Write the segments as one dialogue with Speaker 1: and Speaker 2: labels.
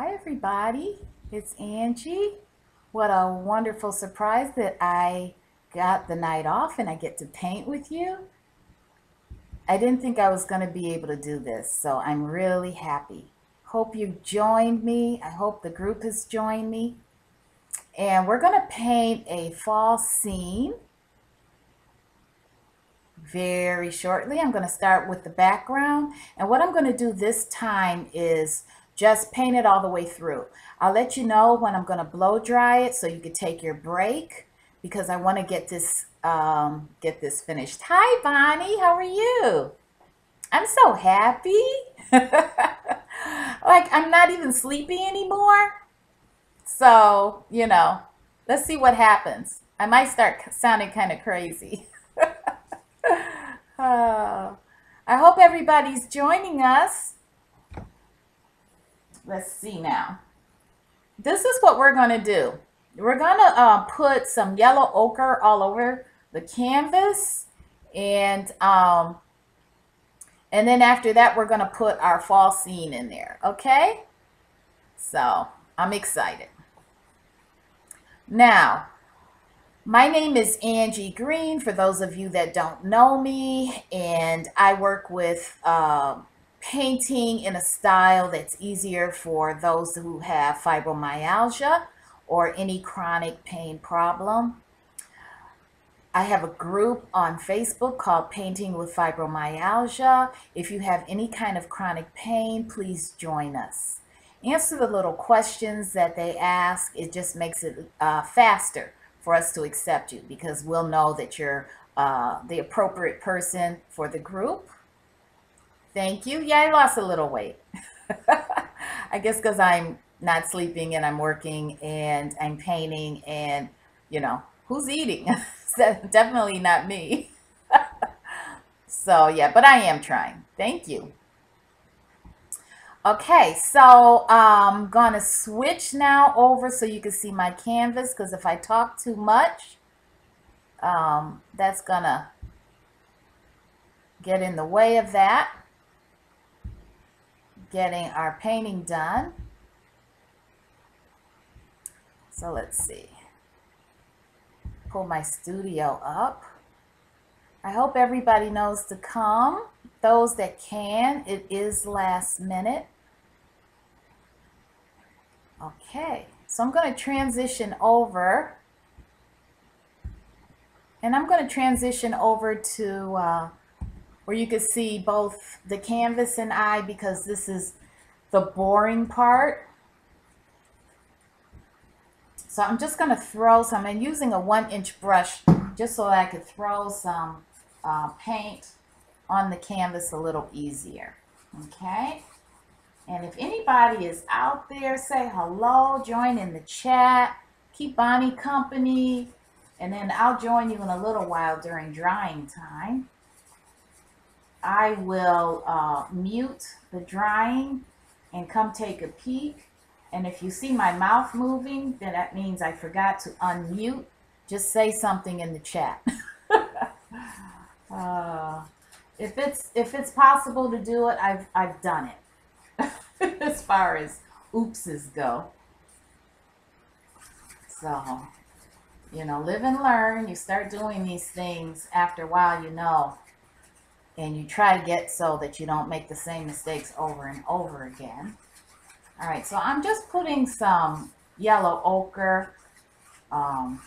Speaker 1: Hi everybody, it's Angie. What a wonderful surprise that I got the night off and I get to paint with you. I didn't think I was going to be able to do this, so I'm really happy. Hope you joined me. I hope the group has joined me. And we're going to paint a fall scene very shortly. I'm going to start with the background, and what I'm going to do this time is just paint it all the way through. I'll let you know when I'm going to blow dry it so you can take your break, because I want to get this finished. Hi Bonnie, how are you? I'm so happy. Like I'm not even sleepy anymore. So, let's see what happens. I might start sounding kind of crazy. Oh, I hope everybody's joining us. Let's see now. This is what we're going to do. We're going to put some yellow ochre all over the canvas. And then after that, we're going to put our fall scene in there. Okay? So I'm excited. Now, my name is Angie Green, for those of you that don't know me, and I work with painting in a style that's easier for those who have fibromyalgia or any chronic pain problem. I have a group on Facebook called Painting with Fibromyalgia. If you have any kind of chronic pain, please join us. Answer the little questions that they ask. It just makes it faster for us to accept you, because we'll know that you're the appropriate person for the group. Thank you. Yeah, I lost a little weight. I guess because I'm not sleeping and I'm working and I'm painting and, who's eating? Definitely not me. So, yeah, but I am trying. Thank you. Okay, so I'm going to switch now over so you can see my canvas, because if I talk too much, that's going to get in the way of that, getting our painting done. So let's see. Pull my studio up. I hope everybody knows to come. Those that can, it is last minute. Okay, so I'm going to transition over, and I'm going to transition over to where you can see both the canvas and I, because this is the boring part. So I'm just going to throw some, I'm using a 1-inch brush just so that I could throw some paint on the canvas a little easier. Okay. And if anybody is out there, say hello, join in the chat, keep Bonnie company, and then I'll join you in a little while during drying time. I will mute the drying and come take a peek. And if you see my mouth moving, then that means I forgot to unmute. Just say something in the chat. If it's possible to do it, I've done it. As far as oopses go. So, live and learn. You start doing these things after a while, and you try to get so that you don't make the same mistakes over and over again. All right, so I'm just putting some yellow ochre on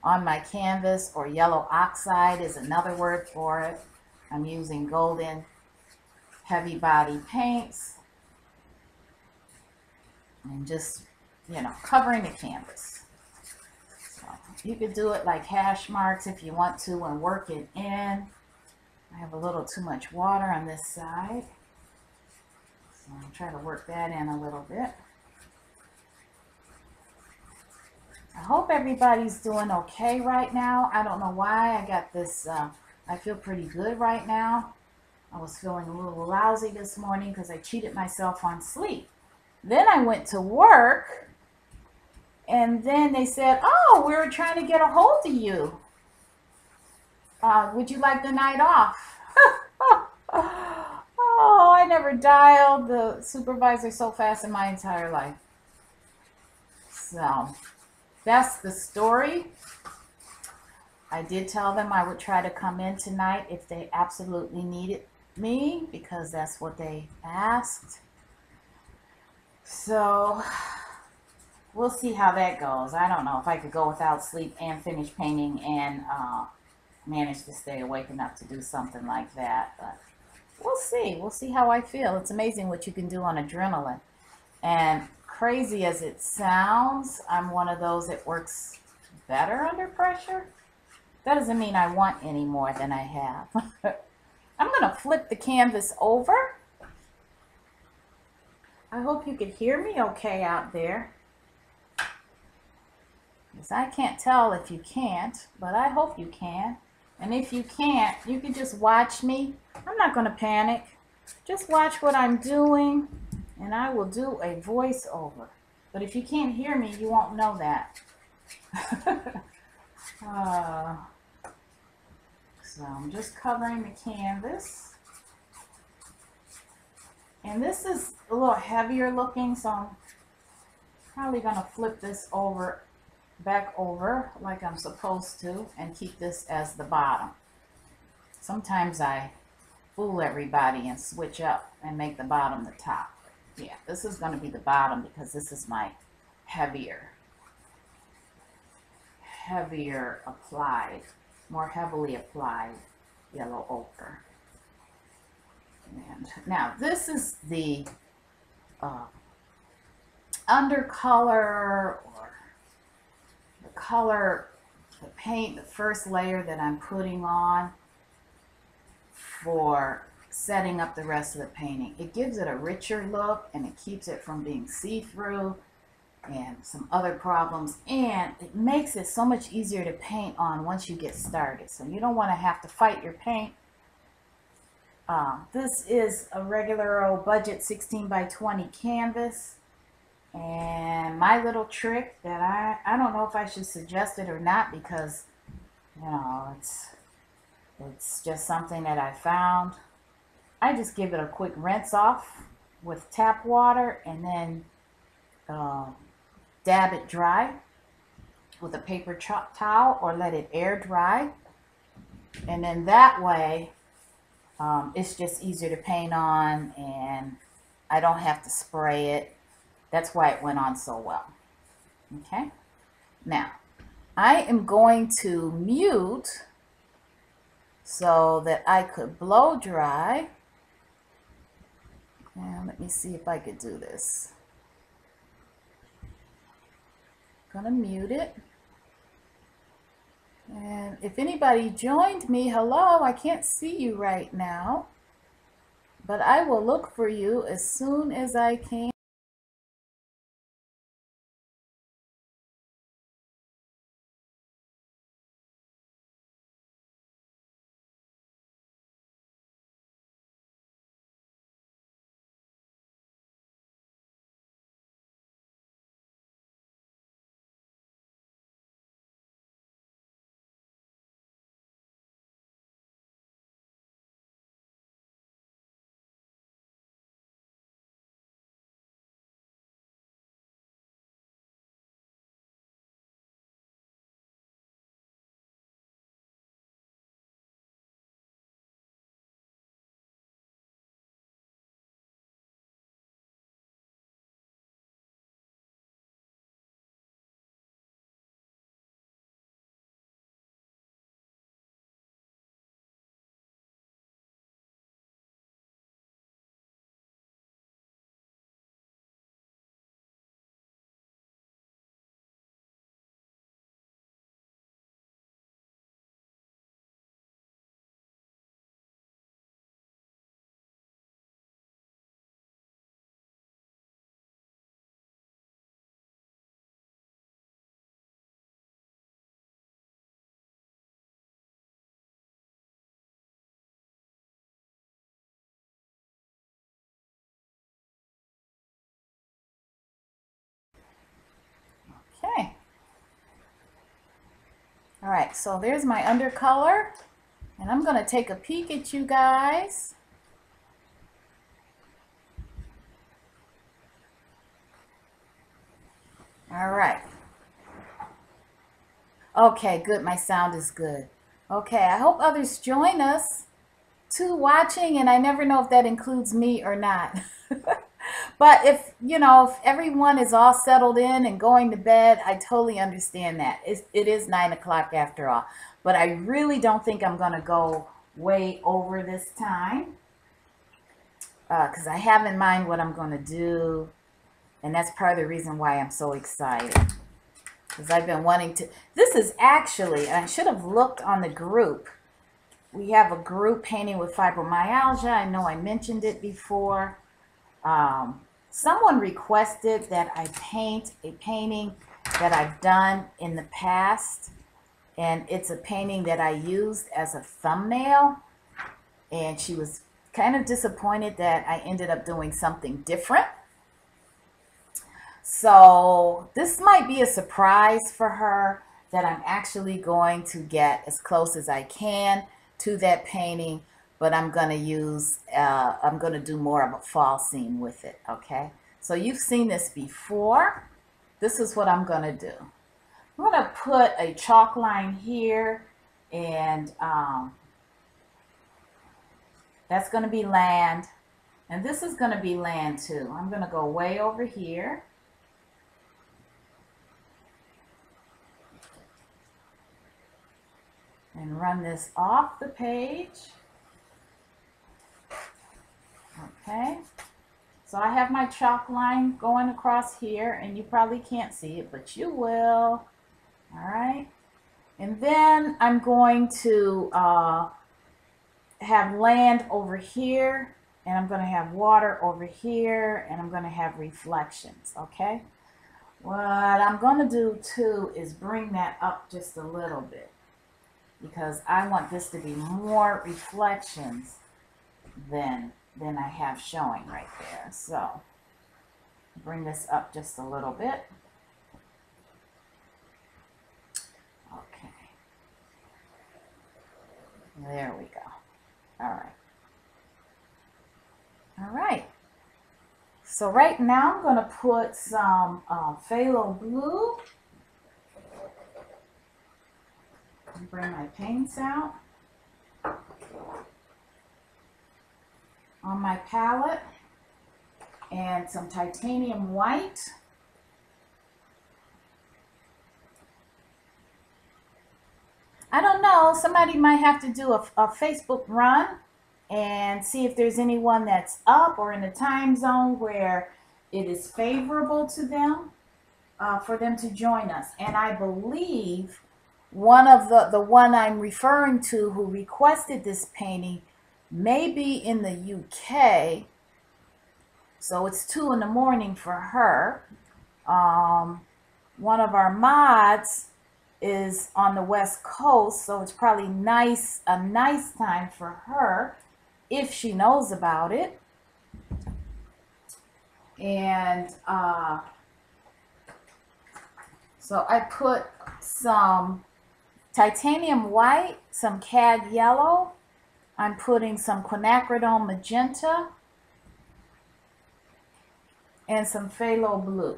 Speaker 1: my canvas, or yellow oxide is another word for it. I'm using golden heavy body paints. And just, covering the canvas. So you could do it like hash marks if you want to and work it in. I have a little too much water on this side. So I'll try to work that in a little bit. I hope everybody's doing okay right now. I don't know why I got this. I feel pretty good right now. I was feeling a little lousy this morning because I cheated myself on sleep. Then I went to work, and then they said, oh, we were trying to get a hold of you. Would you like the night off? Oh, I never dialed the supervisor so fast in my entire life. So that's the story. I did tell them I would try to come in tonight if they absolutely needed me, because that's what they asked. So we'll see how that goes. I don't know if I could go without sleep and finish painting and manage to stay awake enough to do something like that. But we'll see. We'll see how I feel. It's amazing what you can do on adrenaline. And crazy as it sounds, I'm one of those that works better under pressure. That doesn't mean I want any more than I have. I'm going to flip the canvas over. I hope you can hear me okay out there. Because I can't tell if you can't, but I hope you can. And if you can't, you can just watch me. I'm not going to panic. Just watch what I'm doing, and I will do a voiceover. But if you can't hear me, you won't know that. So I'm just covering the canvas. And this is a little heavier looking, so I'm probably going to flip this over, back over like I'm supposed to, and keep this as the bottom. Sometimes I fool everybody and switch up and make the bottom the top. Yeah, this is going to be the bottom because this is my heavier applied, more heavily applied yellow ochre. And now this is the undercolor, or the color, the paint, the first layer that I'm putting on for setting up the rest of the painting. It gives it a richer look, and it keeps it from being see-through and some other problems, and it makes it so much easier to paint on once you get started. So you don't want to have to fight your paint. This is a regular old budget 16 by 20 canvas, and my little trick that I don't know if I should suggest it or not, because you know it's just something that I found. I just give it a quick rinse off with tap water, and then dab it dry with a paper towel, or let it air dry, and then that way it's just easier to paint on, and I don't have to spray it. That's why it went on so well. Okay, now I am going to mute so that I could blow dry. And let me see if I could do this. Gonna mute it. And if anybody joined me, hello, I can't see you right now, but I will look for you as soon as I can. Okay. All right, so there's my undercolor, and I'm going to take a peek at you guys. All right. Okay, good. My sound is good. Okay, I hope others join us too watching, and I never know if that includes me or not. But if, if everyone is all settled in and going to bed, I totally understand that. It is 9 o'clock after all. But I really don't think I'm going to go way over this time because I have in mind what I'm going to do. And that's part of the reason why I'm so excited. Because I've been wanting to. This is actually, and I should have looked on the group. We have a group painting with fibromyalgia. I know I mentioned it before. Someone requested that I paint a painting that I've done in the past, and it's a painting that I used as a thumbnail, and she was kind of disappointed that I ended up doing something different. So this might be a surprise for her that I'm actually going to get as close as I can to that painting, but I'm going to do more of a fall scene with it, okay? So you've seen this before. This is what I'm going to do. I'm going to put a chalk line here, and that's going to be land, and this is going to be land too. I'm going to go way over here. And run this off the page. Okay, so I have my chalk line going across here, and you probably can't see it, but you will. All right, and then I'm going to have land over here, and I'm going to have water over here, and I'm going to have reflections. Okay, what I'm going to do too is bring that up just a little bit, because I want this to be more reflections than I have showing right there. So bring this up just a little bit. Okay. There we go. All right. All right. So right now I'm going to put some phthalo blue. Bring my paints out on my palette, and some titanium white. I don't know, somebody might have to do a Facebook run and see if there's anyone that's up or in a time zone where it is favorable to them for them to join us. And I believe one of the one I'm referring to who requested this painting may be in the UK, so it's 2 in the morning for her. One of our mods is on the West Coast, so it's probably a nice time for her if she knows about it. And so I put some titanium white, some cad yellow. I'm putting some quinacridone magenta and some phthalo blue.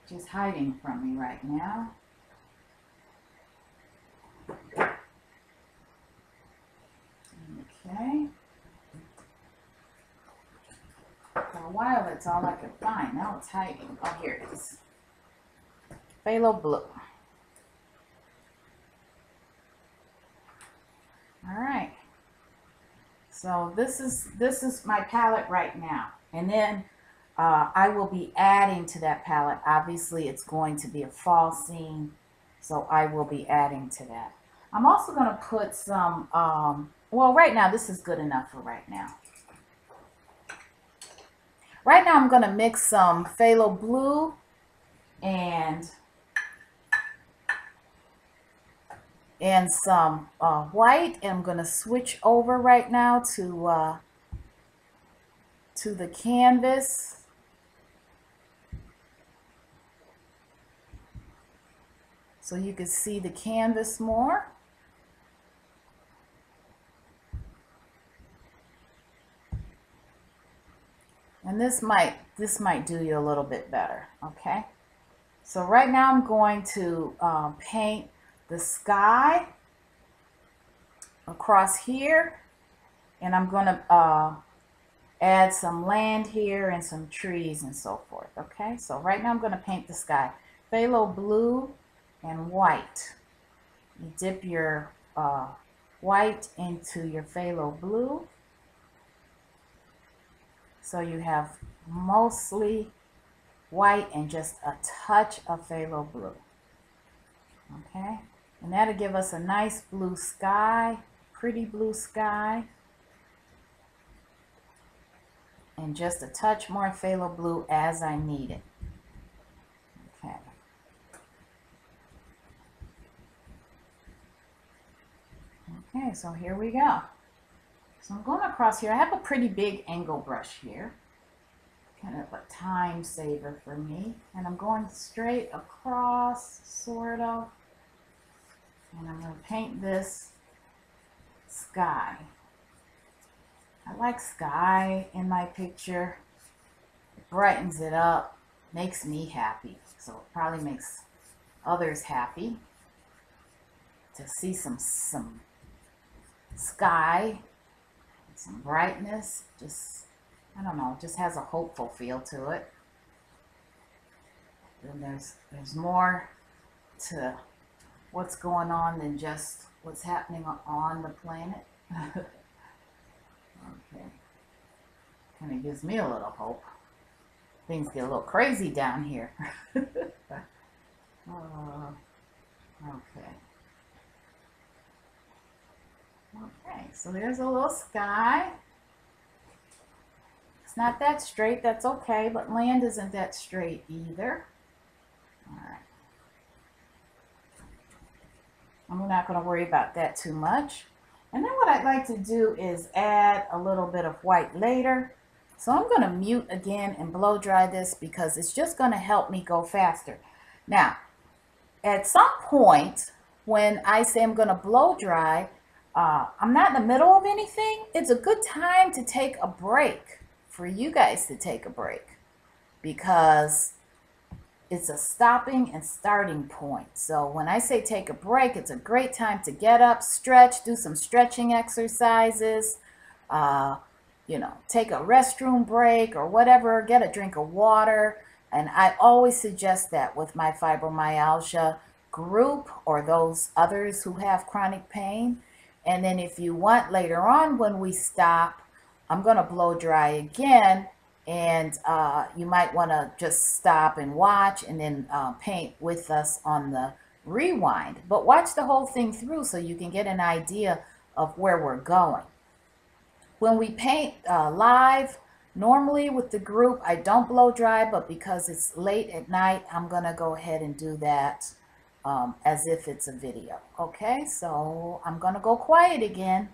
Speaker 1: Just hiding from me right now. Okay. For a while, that's all I could find. Now it's hiding. Oh, here it is. Phthalo blue. All right. So this is my palette right now, and then I will be adding to that palette. Obviously, it's going to be a fall scene, so I will be adding to that. I'm also going to put some. Well, right now this is good enough for right now. Right now I'm going to mix some phthalo blue and some white, and I'm going to switch over right now to the canvas. So you can see the canvas more. And this might do you a little bit better, okay? So right now I'm going to paint the sky across here, and I'm going to add some land here and some trees and so forth, okay? So right now I'm going to paint the sky. Phthalo blue and white. You dip your white into your phthalo blue, so you have mostly white and just a touch of phthalo blue, okay? And that'll give us a nice blue sky, pretty blue sky, and just a touch more phthalo blue as I need it, okay? Okay, so here we go. So I'm going across here. I have a pretty big angle brush here, kind of a time saver for me. And I'm going straight across, sort of. And I'm going to paint this sky. I like sky in my picture. It brightens it up, makes me happy. So it probably makes others happy to see some sky, some brightness. Just, I don't know, it just has a hopeful feel to it. And there's more to what's going on than just what's happening on the planet. Okay, kind of gives me a little hope. Things get a little crazy down here. Okay. Okay, so there's a little sky. It's not that straight, that's okay, but land isn't that straight either. All right. I'm not going to worry about that too much. And then what I'd like to do is add a little bit of white later. So I'm going to mute again and blow dry this because it's just going to help me go faster. Now, at some point when I say I'm going to blow dry, I'm not in the middle of anything. It's a good time to take a break, for you guys to take a break, because it's a stopping and starting point. So when I say take a break, it's a great time to get up, stretch, do some stretching exercises, you know, take a restroom break or whatever, get a drink of water. And I always suggest that with my fibromyalgia group or those others who have chronic pain. And then if you want later on when we stop, I'm going to blow dry again. And you might want to just stop and watch and then paint with us on the rewind. But watch the whole thing through so you can get an idea of where we're going. When we paint live, normally with the group, I don't blow dry, but because it's late at night, I'm going to go ahead and do that as if it's a video. Okay, so I'm going to go quiet again.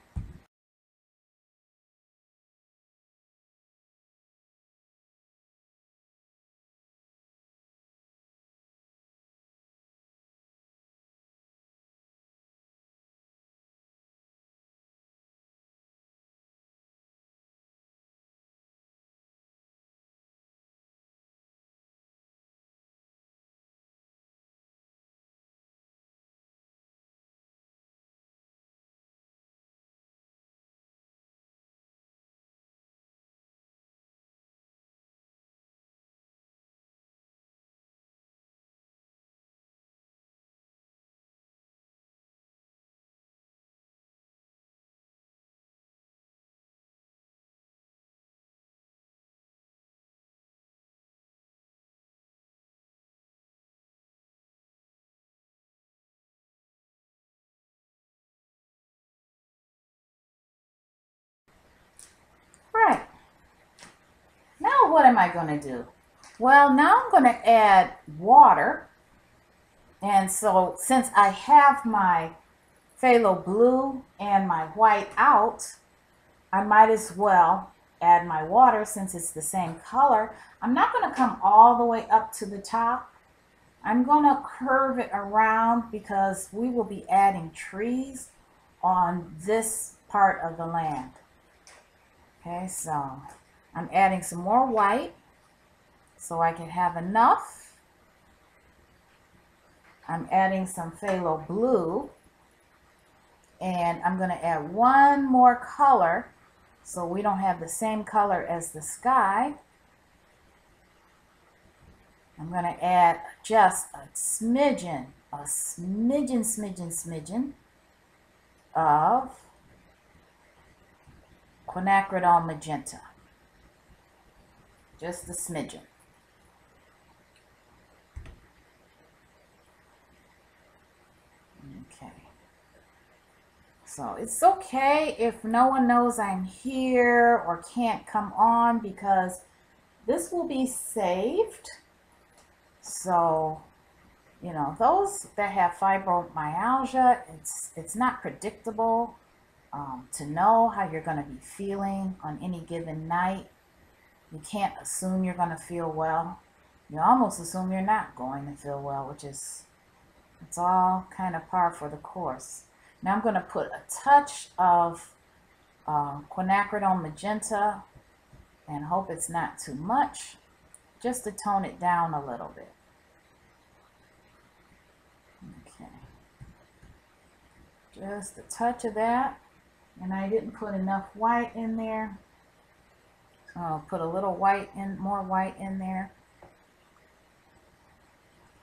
Speaker 1: Right. Now what am I going to do? Well, now I'm going to add water. And so since I have my phthalo blue and my white out, I might as well add my water since it's the same color. I'm not going to come all the way up to the top. I'm going to curve it around because we will be adding trees on this part of the land. Okay, so I'm adding some more white so I can have enough. I'm adding some phthalo blue, and I'm going to add one more color so we don't have the same color as the sky. I'm going to add just a smidgen of quinacridone magenta. Just a smidgen. Okay. So it's okay if no one knows I'm here or can't come on, because this will be saved. So, you know, those that have fibromyalgia, it's not predictable to know how you're going to be feeling on any given night. You can't assume you're going to feel well. You almost assume you're not going to feel well, which is, it's all kind of par for the course. Now I'm going to put a touch of quinacridone magenta and hope it's not too much, just to tone it down a little bit. Okay. Just a touch of that. And I didn't put enough white in there. So I'll put a little white in, more white in there.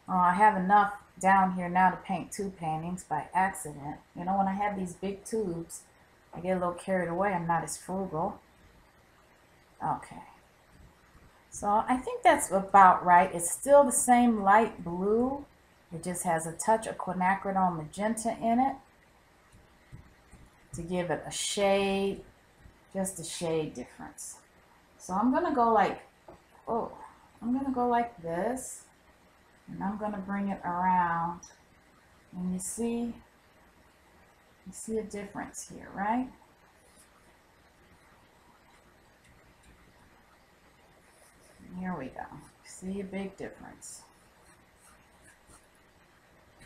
Speaker 1: Oh, I have enough down here now to paint 2 paintings by accident. You know, when I have these big tubes, I get a little carried away. I'm not as frugal. Okay. So I think that's about right. It's still the same light blue. It just has a touch of quinacridone magenta in it to give it a shade, just a shade difference. So I'm going to go like, I'm going to go like this. And I'm going to bring it around. And you see a difference here, right? Here we go. See a big difference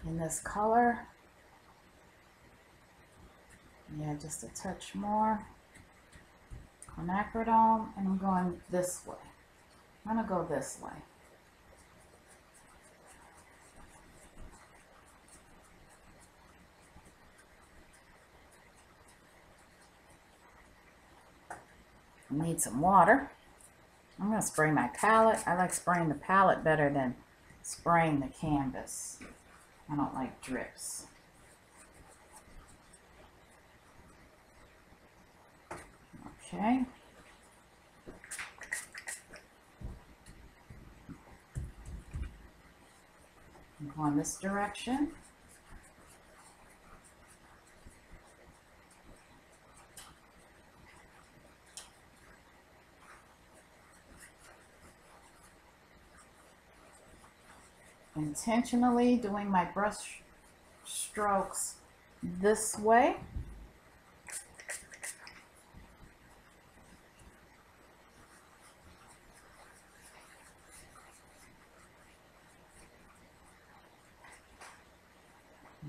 Speaker 1: in this color. Yeah, just a touch more quinacridone, and I'm going this way. I'm going to go this way. I need some water. I'm going to spray my palette. I like spraying the palette better than spraying the canvas. I don't like drips. Okay. I'm going this direction. Intentionally doing my brush strokes this way.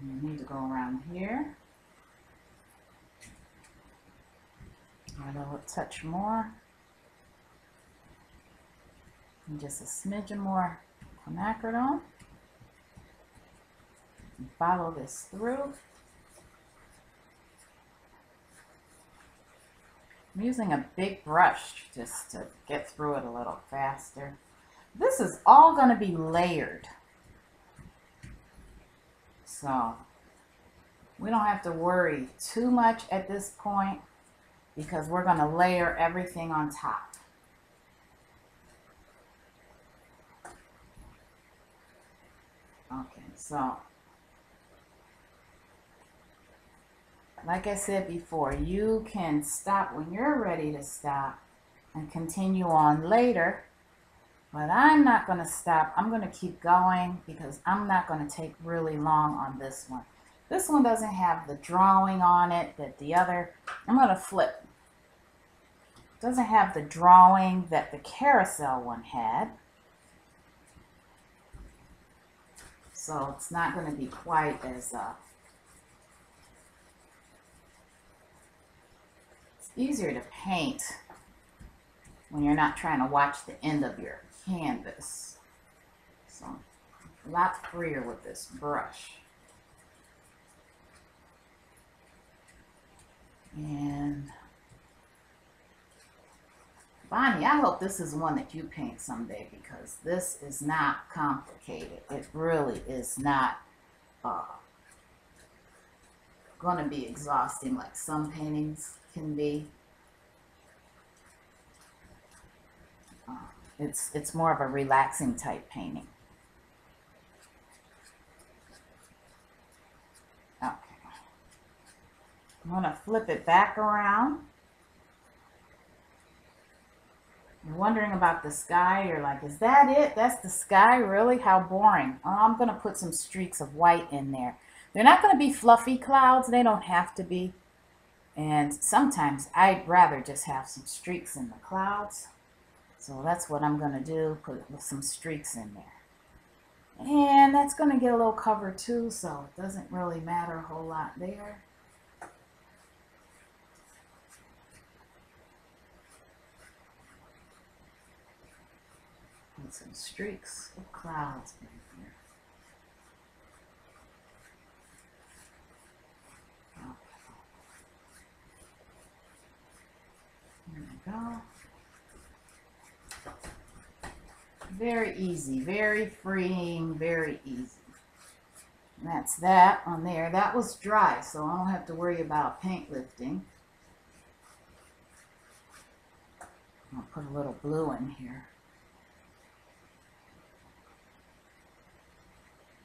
Speaker 1: You need to go around here. Add a little touch more. And just a smidgen more quinacridone. And follow this through. I'm using a big brush just to get through it a little faster. This is all going to be layered. So we don't have to worry too much at this point because we're going to layer everything on top. Okay, so like I said before, you can stop when you're ready to stop and continue on later. But I'm not going to stop. I'm going to keep going because I'm not going to take really long on this one. This one doesn't have the drawing on it that the other, I'm going to flip. It doesn't have the drawing that the carousel one had. So it's not going to be quite as, it's easier to paint when you're not trying to watch the end of your canvas. So a lot freer with this brush. And Bonnie, I hope this is one that you paint someday, because this is not complicated. It really is not going to be exhausting like some paintings can be. It's more of a relaxing type painting. Okay. I'm going to flip it back around. You're wondering about the sky. You're like, is that it? That's the sky? Really? How boring. Oh, I'm going to put some streaks of white in there. They're not going to be fluffy clouds. They don't have to be. And sometimes I'd rather just have some streaks in the clouds. So that's what I'm going to do, put some streaks in there. And that's going to get a little cover too, so it doesn't really matter a whole lot there. Put some streaks of clouds in here. Okay. There we go. Very easy, very freeing, very easy. And that's that on there. That was dry, so I don't have to worry about paint lifting. I'll put a little blue in here.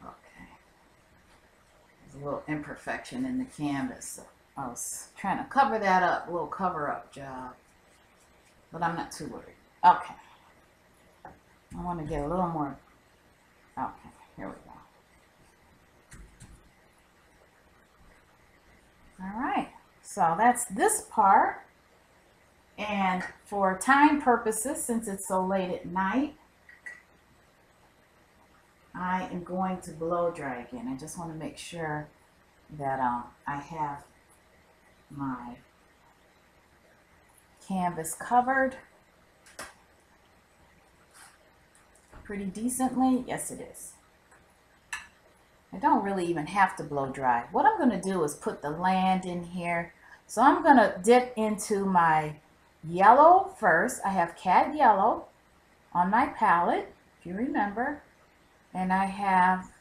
Speaker 1: Okay. There's a little imperfection in the canvas, so I was trying to cover that up, a little cover-up job. But I'm not too worried. Okay. I want to get a little more. Okay, here we go. All right, so that's this part. And for time purposes, since it's so late at night, I am going to blow dry again. I just want to make sure that I have my canvas covered pretty decently. Yes, it is. I don't really even have to blow dry. What I'm going to do is put the land in here. So I'm going to dip into my yellow first. I have cad yellow on my palette, if you remember. And I have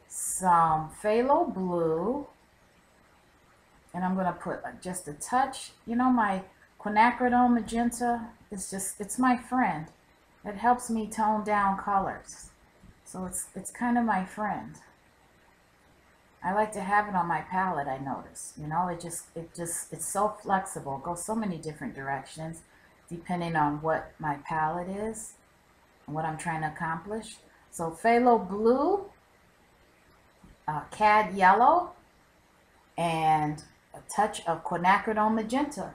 Speaker 1: some phthalo blue. And I'm going to put just a touch. You know, my quinacridone magenta is just, it's my friend. It helps me tone down colors. So it's kind of my friend. I like to have it on my palette, I notice. You know, it's so flexible. It goes so many different directions depending on what my palette is and what I'm trying to accomplish. So phthalo blue, cad yellow, and a touch of quinacridone magenta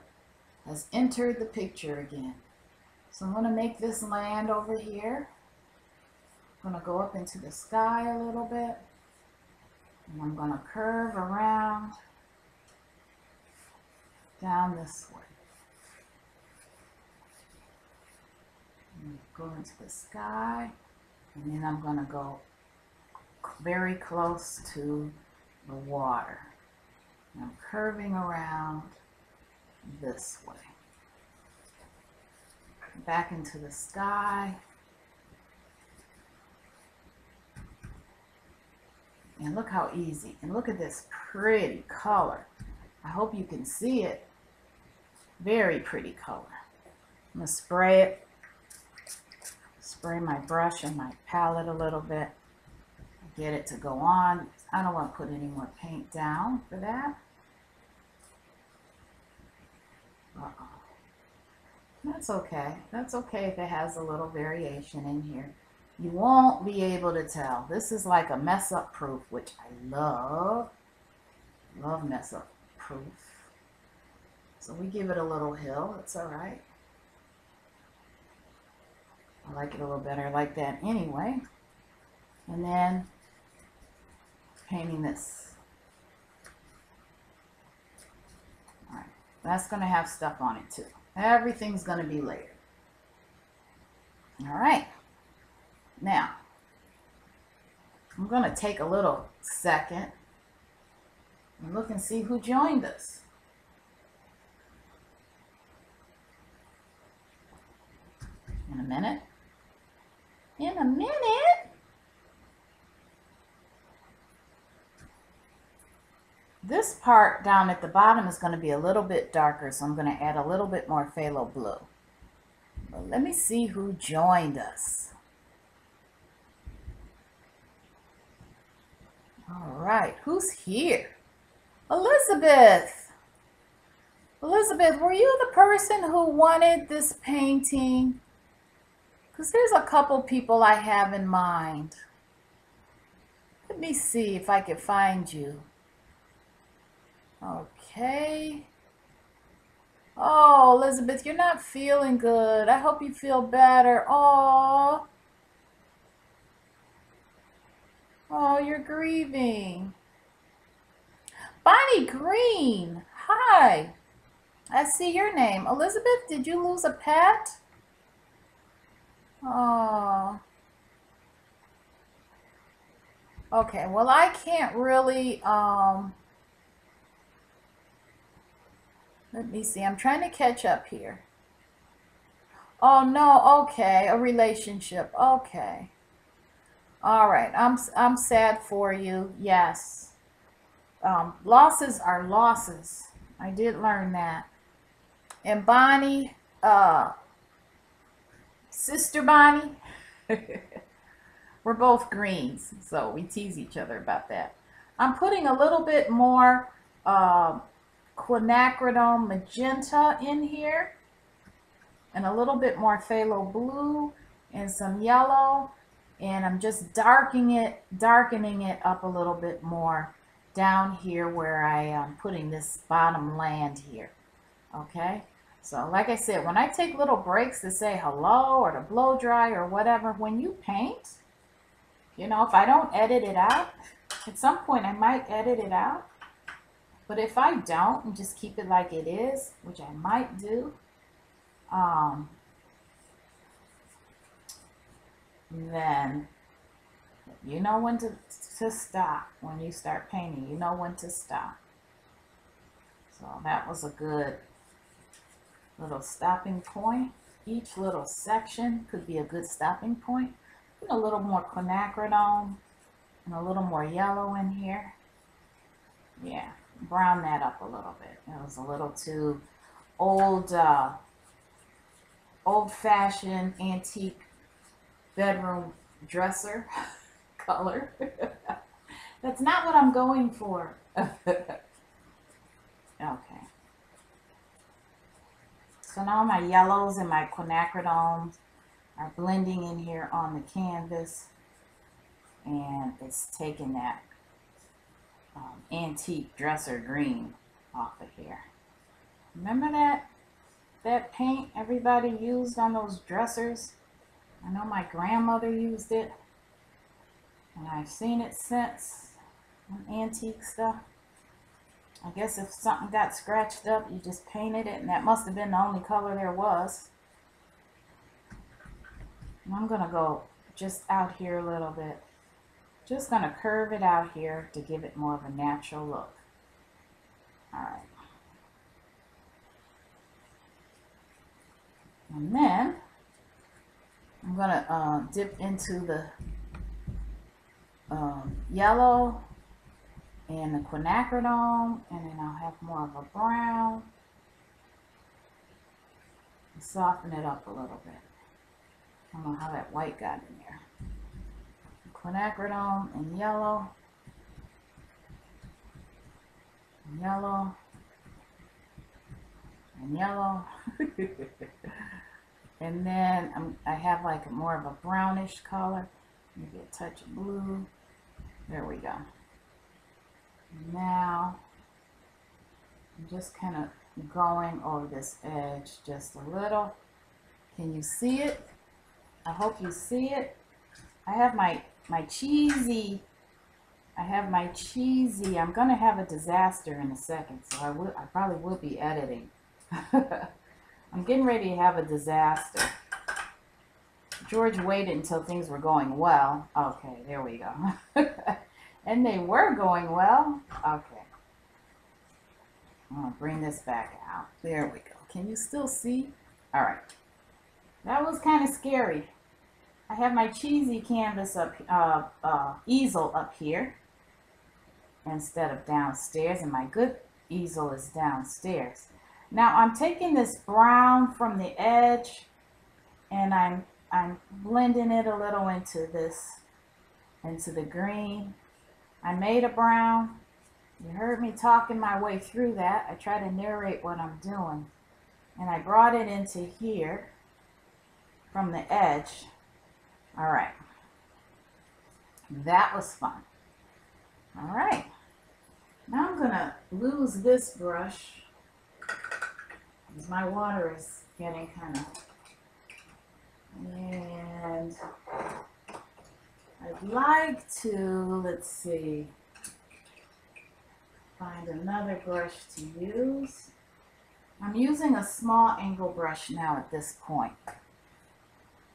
Speaker 1: has entered the picture again. So I'm going to make this land over here. I'm going to go up into the sky a little bit. And I'm going to curve around down this way. And go into the sky. And then I'm going to go very close to the water. And I'm curving around this way. Back into the sky. And look how easy. And look at this pretty color. I hope you can see it. Very pretty color. I'm going to spray it. Spray my brush and my palette a little bit. Get it to go on. I don't want to put any more paint down for that. Uh-oh. That's okay. That's okay if it has a little variation in here. You won't be able to tell. This is like a mess up proof, which I love. Love mess up proof. So we give it a little hill. It's all right. I like it a little better like that anyway. And then painting this. All right. That's going to have stuff on it too. Everything's going to be layered. All right. Now, I'm going to take a little second and look and see who joined us. In a minute. In a minute. This part down at the bottom is going to be a little bit darker, so I'm going to add a little bit more phthalo blue. But let me see who joined us. All right, who's here? Elizabeth. Elizabeth, were you the person who wanted this painting? Because there's a couple people I have in mind. Let me see if I can find you. Okay. Oh, Elizabeth, you're not feeling good. I hope you feel better. Oh. Oh, you're grieving. Bonnie Green. Hi. I see your name. Elizabeth, did you lose a pet? Oh. Okay, well, I can't really, let me see. I'm trying to catch up here. Oh, no. Okay, a relationship. Okay. All right. I'm sad for you. Yes. Losses are losses. I did learn that. And Bonnie, Sister Bonnie, we're both greens, so we tease each other about that. I'm putting a little bit more quinacridone magenta in here, and a little bit more phthalo blue, and some yellow, and I'm just darkening it up a little bit more down here where I am putting this bottom land here. Okay, so like I said, when I take little breaks to say hello or to blow dry or whatever, when you paint, you know, if I don't edit it out, at some point I might edit it out, but if I don't and just keep it like it is, which I might do, then you know when to stop. When you start painting, you know when to stop. So that was a good little stopping point. Each little section could be a good stopping point. Put a little more quinacridone and a little more yellow in here. Yeah, brown that up a little bit. It was a little too old-fashioned antique bedroom dresser color. That's not what I'm going for. Okay. So now my yellows and my quinacridones are blending in here on the canvas, and it's taking that antique dresser green off of here. Remember that paint everybody used on those dressers? I know my grandmother used it, and I've seen it since on antique stuff. I guess if something got scratched up, you just painted it, and that must have been the only color there was. And I'm going to go just out here a little bit. Just going to curve it out here to give it more of a natural look. All right. And then I'm going to dip into the yellow and the quinacridone, and then I'll have more of a brown. And soften it up a little bit. I don't know how that white got in there. Quinacridone and yellow. And yellow. And yellow. And then I have like more of a brownish color. Maybe a touch of blue. There we go. Now I'm just kind of going over this edge just a little. Can you see it? I hope you see it. I have my cheesy. I'm gonna have a disaster in a second, so I probably will be editing. I'm getting ready to have a disaster. George waited until things were going well. Okay, there we go. And they were going well. Okay. I'm going to bring this back out. There we go. Can you still see? All right. That was kind of scary. I have my cheesy canvas up, easel up here instead of downstairs, and my good easel is downstairs. Now I'm taking this brown from the edge, and I'm blending it a little into the green. I made a brown. You heard me talking my way through that. I try to narrate what I'm doing. And I brought it into here from the edge. All right. That was fun. All right. Now I'm going to lose this brush because my water is getting kind of... And I'd like to, let's see, find another brush to use. I'm using a small angle brush now at this point.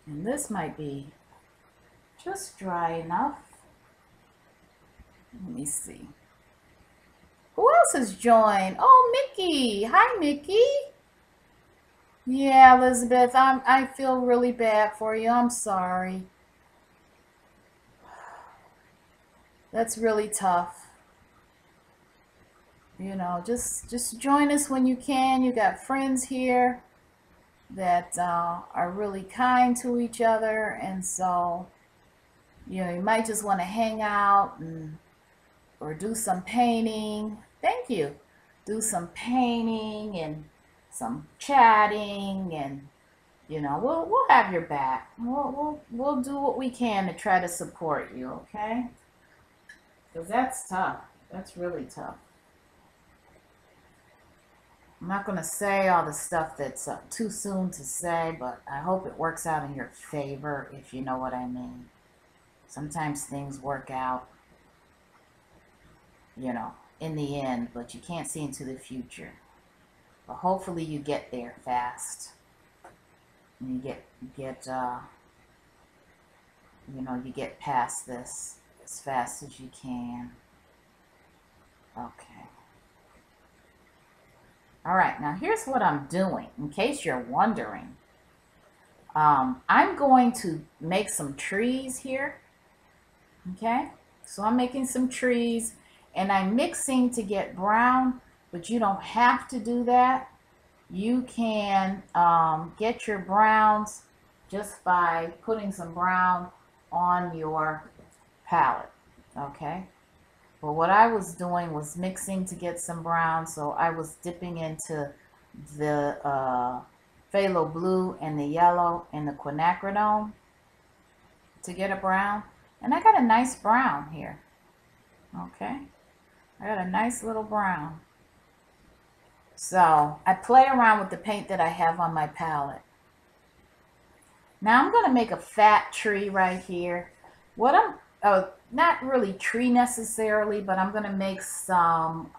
Speaker 1: And this might be just dry enough. Let me see. Who else has joined? Oh, Mickey. Hi, Mickey. Yeah, Elizabeth, I feel really bad for you. I'm sorry. That's really tough. You know, just join us when you can. You got friends here that are really kind to each other, and so you know you might just want to hang out or do some painting. Thank you. Do some painting and some chatting, and you know we'll have your back. We'll do what we can to try to support you, okay? Because that's tough. That's really tough. I'm not going to say all the stuff that's too soon to say, but I hope it works out in your favor, if you know what I mean. Sometimes things work out, you know, in the end, but you can't see into the future. But hopefully you get there fast. And you get you get past this as fast as you can. Okay. All right, now here's what I'm doing, in case you're wondering. I'm going to make some trees here, okay? So I'm making some trees, and I'm mixing to get brown, but you don't have to do that. You can get your browns just by putting some brown on your palette, okay? But what I was doing was mixing to get some brown, so I was dipping into the phthalo blue and the yellow and the quinacridone to get a brown. And I got a nice brown here, okay? I got a nice little brown. So I play around with the paint that I have on my palette. Now I'm going to make a fat tree right here. What I'm not really tree necessarily, but I'm going to make some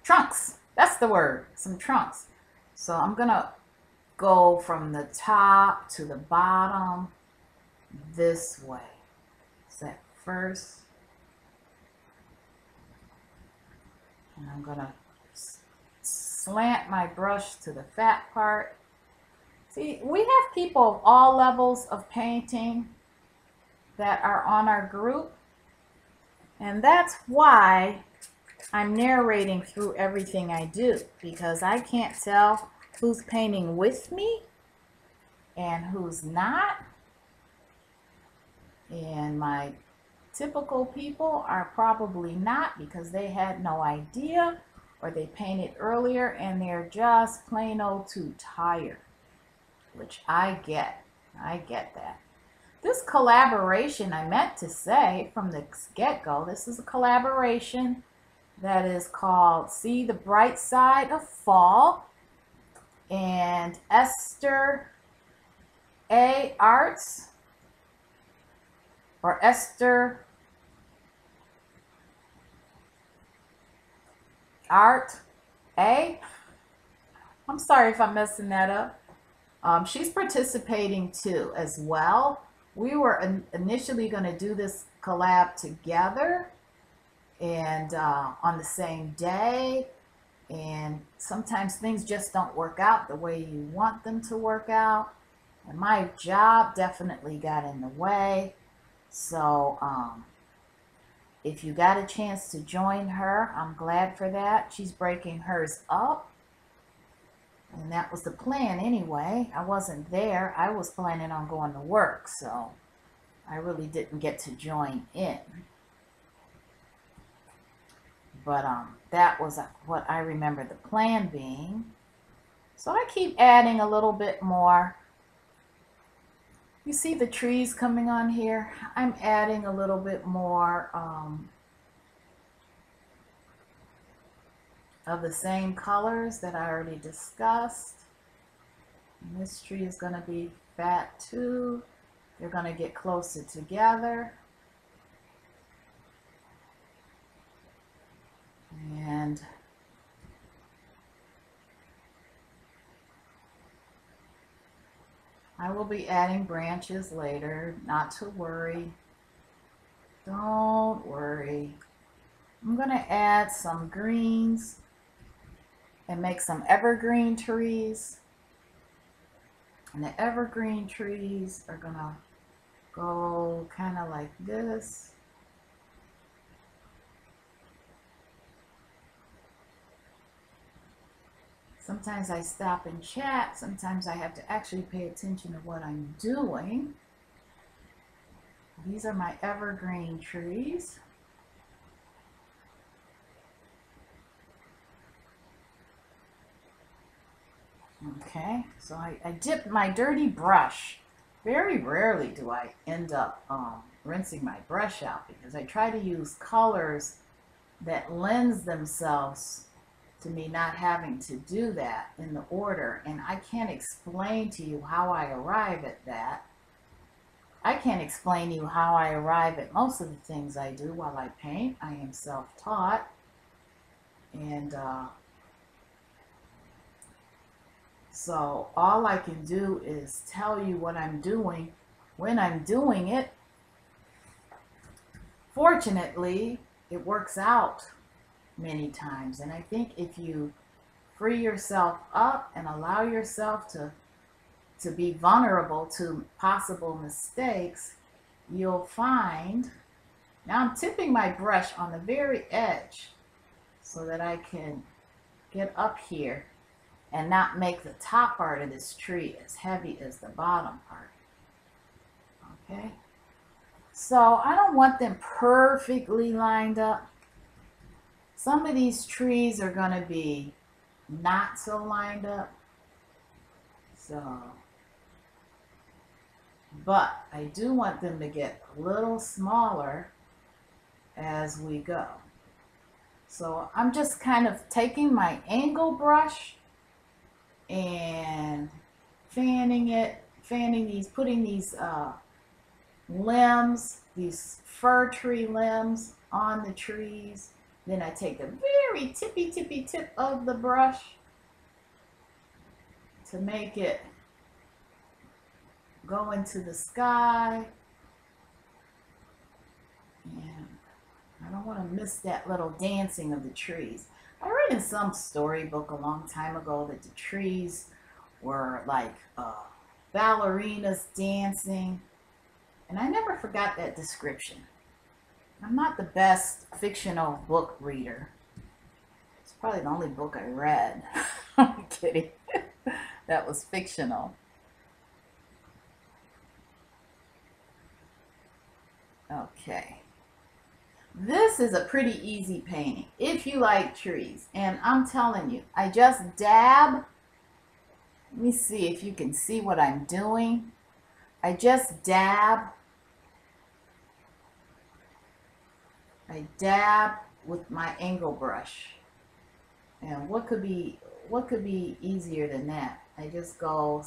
Speaker 1: trunks. That's the word, some trunks. So I'm going to go from the top to the bottom this way. So first, and I'm going to slant my brush to the fat part. See, we have people of all levels of painting that are on our group, and that's why I'm narrating through everything I do, because I can't tell who's painting with me and who's not. And my typical people are probably not, because they had no idea, or they painted earlier and they're just plain old too tired. Which I get that. This collaboration, I meant to say from the get-go, this is a collaboration that is called See the Bright Side of Fall, and Esther A. Arts, or Esther Art A. I'm sorry if I'm messing that up. She's participating too as well. We were initially going to do this collab together and on the same day. And sometimes things just don't work out the way you want them to work out. And my job definitely got in the way. So if you got a chance to join her, I'm glad for that. She's breaking hers up. And that was the plan anyway. I wasn't there. I was planning on going to work. So I really didn't get to join in. But that was what I remember the plan being. So I keep adding a little bit more. You see the trees coming on here? I'm adding a little bit more of the same colors that I already discussed. And this tree is going to be fat too. They're going to get closer together. And I will be adding branches later, not to worry. Don't worry. I'm going to add some greens and make some evergreen trees. And the evergreen trees are going to go kind of like this. Sometimes I stop and chat. Sometimes I have to actually pay attention to what I'm doing. These are my evergreen trees. Okay, so I dipped my dirty brush. Very rarely do I end up rinsing my brush out because I try to use colors that lends themselves to me not having to do that in the order. And I can't explain to you how I arrive at that. I can't explain to you how I arrive at most of the things I do while I paint. I am self-taught. And so all I can do is tell you what I'm doing when I'm doing it. Fortunately, it works out many times. And I think if you free yourself up and allow yourself to be vulnerable to possible mistakes, you'll find, now I'm tipping my brush on the very edge so that I can get up here and not make the top part of this tree as heavy as the bottom part. Okay, so I don't want them perfectly lined up. Some of these trees are going to be not so lined up. So, but I do want them to get a little smaller as we go. So I'm just kind of taking my angle brush and fanning it, putting these limbs, these fir tree limbs on the trees. Then I take the very tippy tip of the brush to make it go into the sky. And I don't want to miss that little dancing of the trees. I read in some storybook a long time ago that the trees were like ballerinas dancing. And I never forgot that description. I'm not the best fictional book reader. It's probably the only book I read. I'm kidding. That was fictional. Okay. This is a pretty easy painting if you like trees. And I'm telling you, I just dab. Let me see if you can see what I'm doing. I just dab. I dab with my angle brush. And what could be easier than that? I just go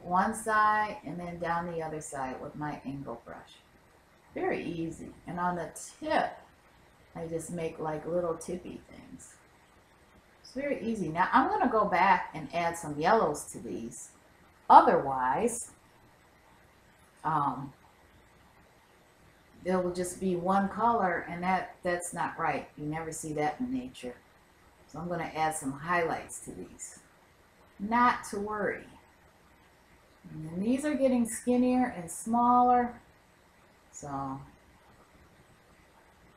Speaker 1: one side and then down the other side with my angle brush. Very easy. And on the tip, I just make like little tippy things. It's very easy. Now I'm going to go back and add some yellows to these. otherwise, there will just be one color, and that's not right. You never see that in nature. So I'm going to add some highlights to these. Not to worry. And then these are getting skinnier and smaller, so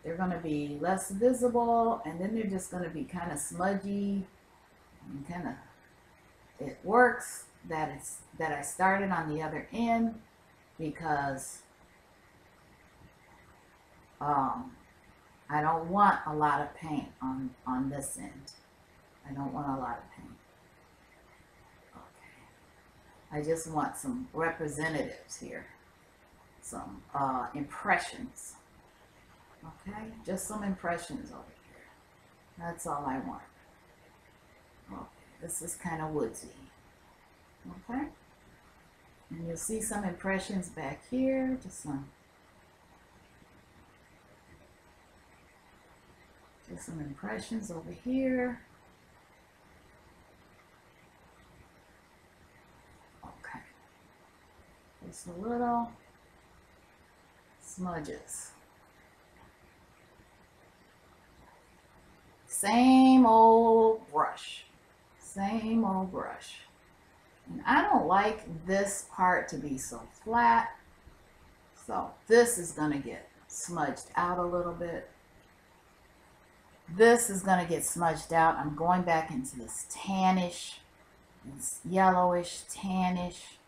Speaker 1: they're going to be less visible, and then they're just going to be kind of smudgy and kind of, it works that I started on the other end, because I don't want a lot of paint on this end. I don't want a lot of paint. Okay. I just want some representatives here. Some impressions. Okay, just some impressions over here. That's all I want. Okay, this is kind of woodsy. Okay, and you'll see some impressions back here. Just some impressions over here. Okay, just a little smudges. Same old brush. Same old brush. And I don't like this part to be so flat. So this is going to get smudged out a little bit. This is going to get smudged out. I'm going back into this tannish, this yellowish tannish.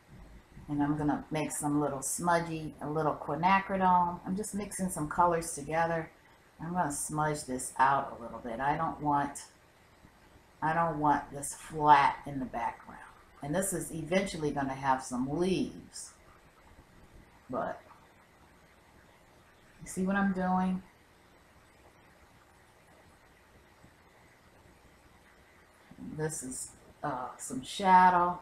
Speaker 1: And I'm going to make some little smudgy, a little quinacridone. I'm just mixing some colors together. I'm going to smudge this out a little bit. I don't want this flat in the background. And this is eventually going to have some leaves. But you see what I'm doing? This is some shadow.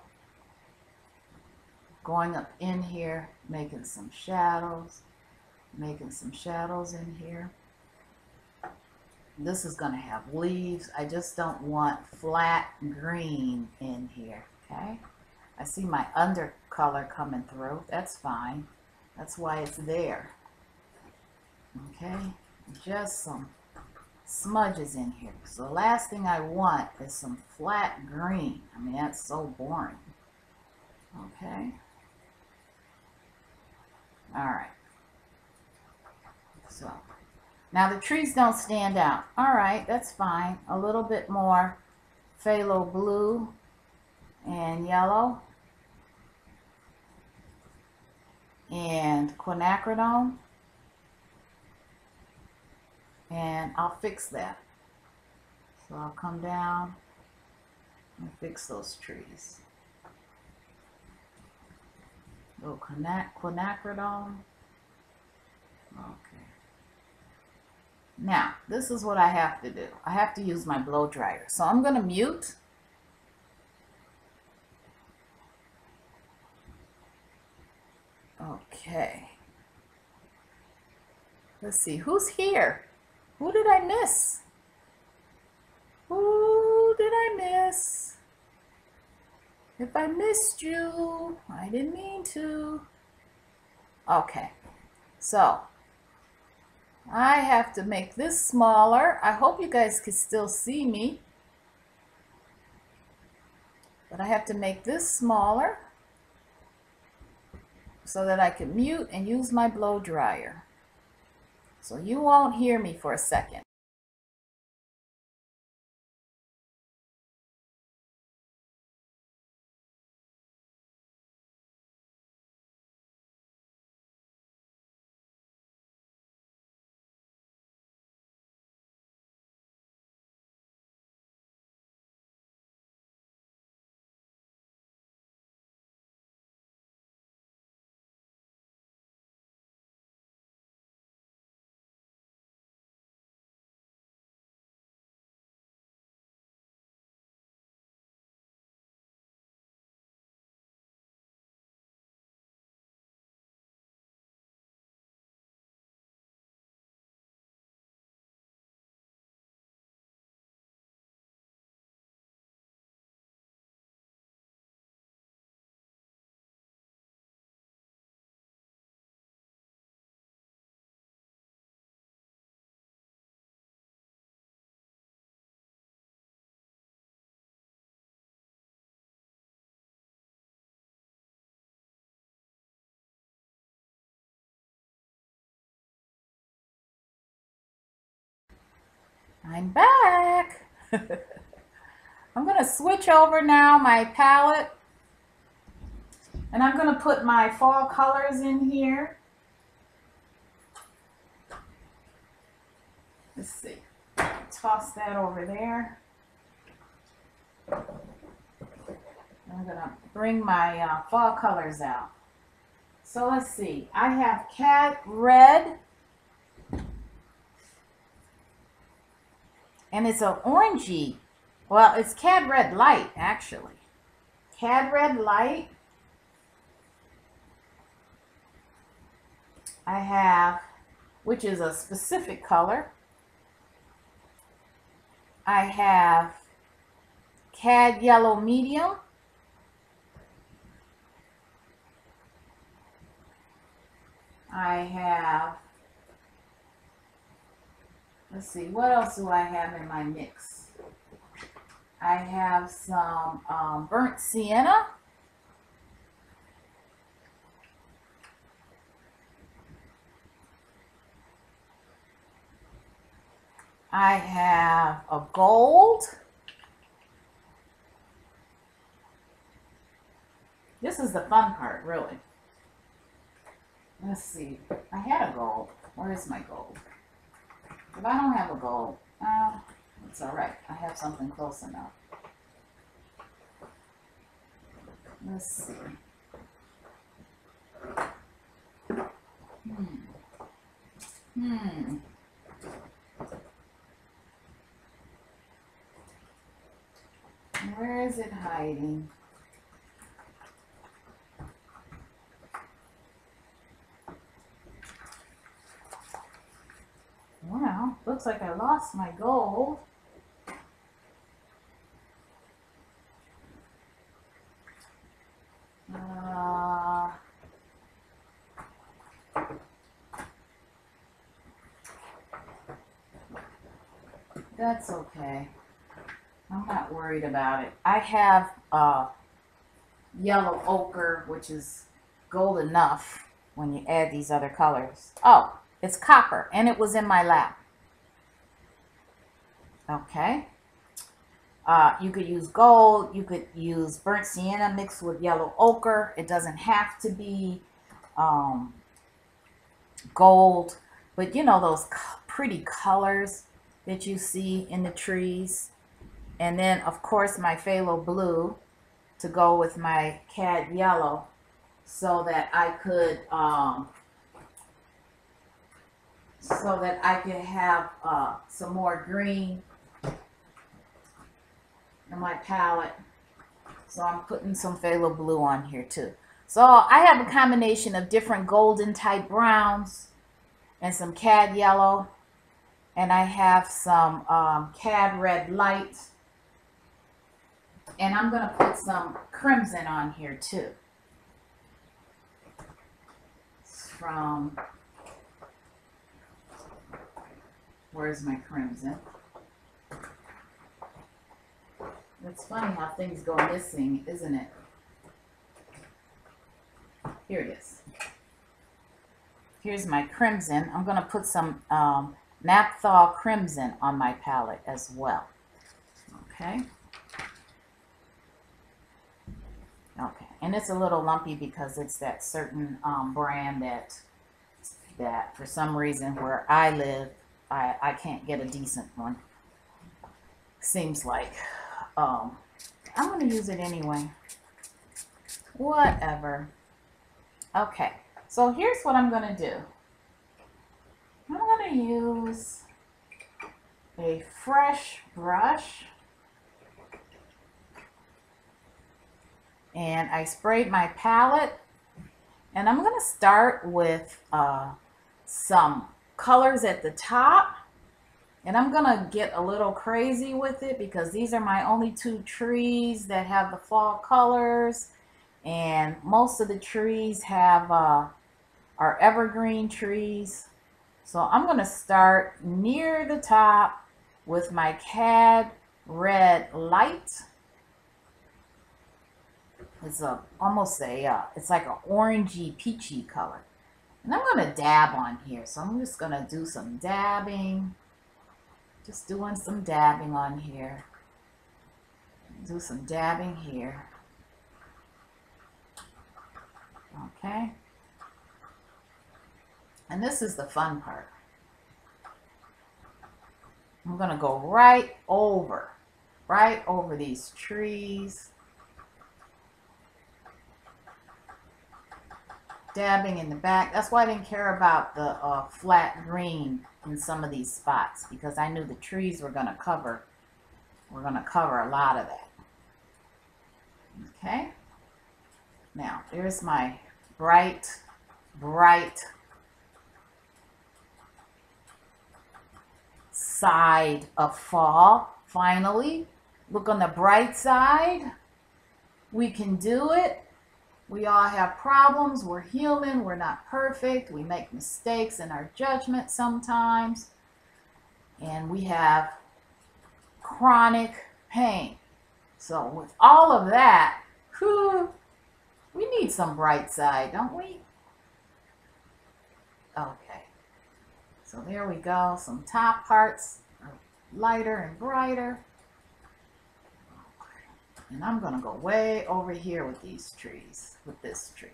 Speaker 1: Going up in here, making some shadows. Making some shadows in here. This is going to have leaves. I just don't want flat green in here, okay? I see my undercolor coming through. That's fine. That's why it's there. Okay? Just some smudges in here. So the last thing I want is some flat green. I mean, that's so boring. Okay? All right. So now the trees don't stand out. All right, that's fine. A little bit more phthalo blue and yellow and quinacridone, and I'll fix that. So I'll come down and fix those trees. Little quinacridone. Okay. Now, this is what I have to do. I have to use my blow dryer. So I'm going to mute. Okay. Let's see. Who's here? Who did I miss? Who did I miss? If I missed you, I didn't mean to. Okay. So I have to make this smaller. I hope you guys can still see me. But I have to make this smaller so that I can mute and use my blow dryer. So you won't hear me for a second. I'm back. I'm going to switch over now my palette, and I'm going to put my fall colors in here. Let's see. Toss that over there. I'm going to bring my fall colors out. So let's see. I have Cad Red. And it's an orangey. Well, it's Cad Red Light, actually. Cad Red Light. I have, which is a specific color. I have Cad Yellow Medium. I have, let's see, what else do I have in my mix? I have some burnt sienna. I have a gold. This is the fun part, really. Let's see. I had a gold. Where is my gold? If I don't have a gold, it's all right. I have something close enough. Let's see. Where is it hiding? Well, looks like I lost my gold. That's okay. I'm not worried about it. I have yellow ochre, which is gold enough when you add these other colors. Oh, it's copper, and it was in my lap. Okay. You could use gold. You could use burnt sienna mixed with yellow ochre. It doesn't have to be gold, but you know those pretty colors that you see in the trees. And then, of course, my phthalo blue to go with my Cad yellow, so that I could have some more green in my palette. So I'm putting some phthalo blue on here too. So I have a combination of different golden type browns and some Cad yellow, and I have some Cad Red Light. And I'm going to put some crimson on here too. It's from, where's my crimson? It's funny how things go missing, isn't it? Here it is. Here's my crimson. I'm going to put some Naphthol crimson on my palette as well. Okay. Okay, and it's a little lumpy because it's that certain brand that for some reason where I live, I can't get a decent one. Seems like. I'm going to use it anyway. Whatever. Okay, so here's what I'm going to do. I'm going to use a fresh brush. And I sprayed my palette, and I'm going to start with some colors at the top, and I'm going to get a little crazy with it because these are my only two trees that have the fall colors, and most of the trees have are evergreen trees. So I'm going to start near the top with my Cad Red Light. It's it's like an orangey, peachy color. And I'm going to dab on here. So I'm just going to do some dabbing. Just doing some dabbing on here. Do some dabbing here. Okay. And this is the fun part. I'm going to go right over these trees. Dabbing in the back. That's why I didn't care about the flat green in some of these spots, because I knew the trees were going to cover a lot of that. Okay. Now, there's my bright side of fall. Finally, look on the bright side. We can do it. We all have problems. We're human. We're not perfect. We make mistakes in our judgment sometimes. And we have chronic pain. So with all of that, whew, we need some bright side, don't we? Okay. So there we go. Some top parts are lighter and brighter. And I'm going to go way over here with these trees, with this tree.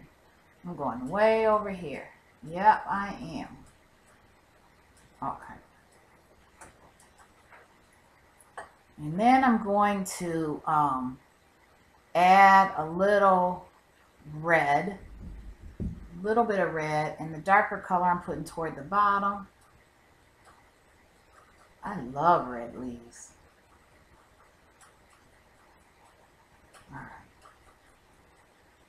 Speaker 1: I'm going way over here. Yep, I am. Okay. And then I'm going to add a little red, a little bit of red, and the darker color I'm putting toward the bottom. I love red leaves. All right.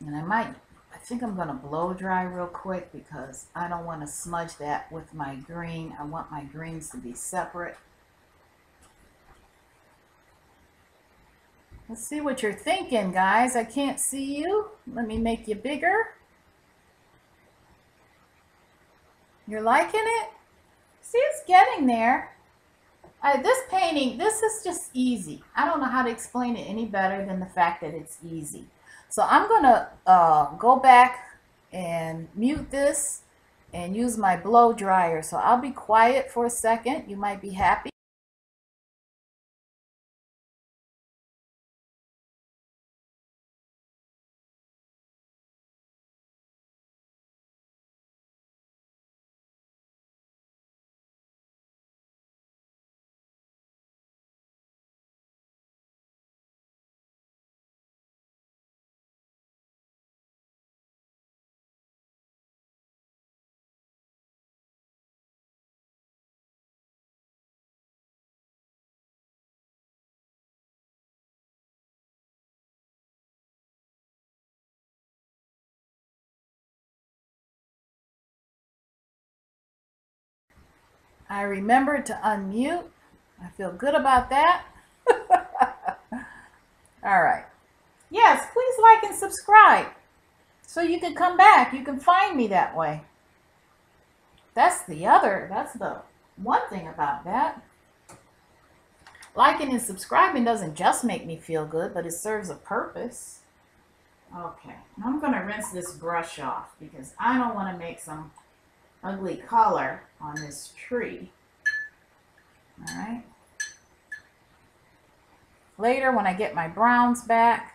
Speaker 1: And I think I'm going to blow dry real quick because I don't want to smudge that with my green. I want my greens to be separate. Let's see what you're thinking, guys. I can't see you. Let me make you bigger. You're liking it? See, it's getting there. This painting, this is just easy. I don't know how to explain it any better than the fact that it's easy. So I'm going to go back and mute this and use my blow dryer. So I'll be quiet for a second. You might be happy. I remembered to unmute. I feel good about that. All right. Yes, please like and subscribe so you can come back. You can find me that way. That's the one thing about that. Liking and subscribing doesn't just make me feel good, but it serves a purpose. Okay, I'm going to rinse this brush off because I don't want to make some ugly color on this tree. All right. Later, when I get my browns back,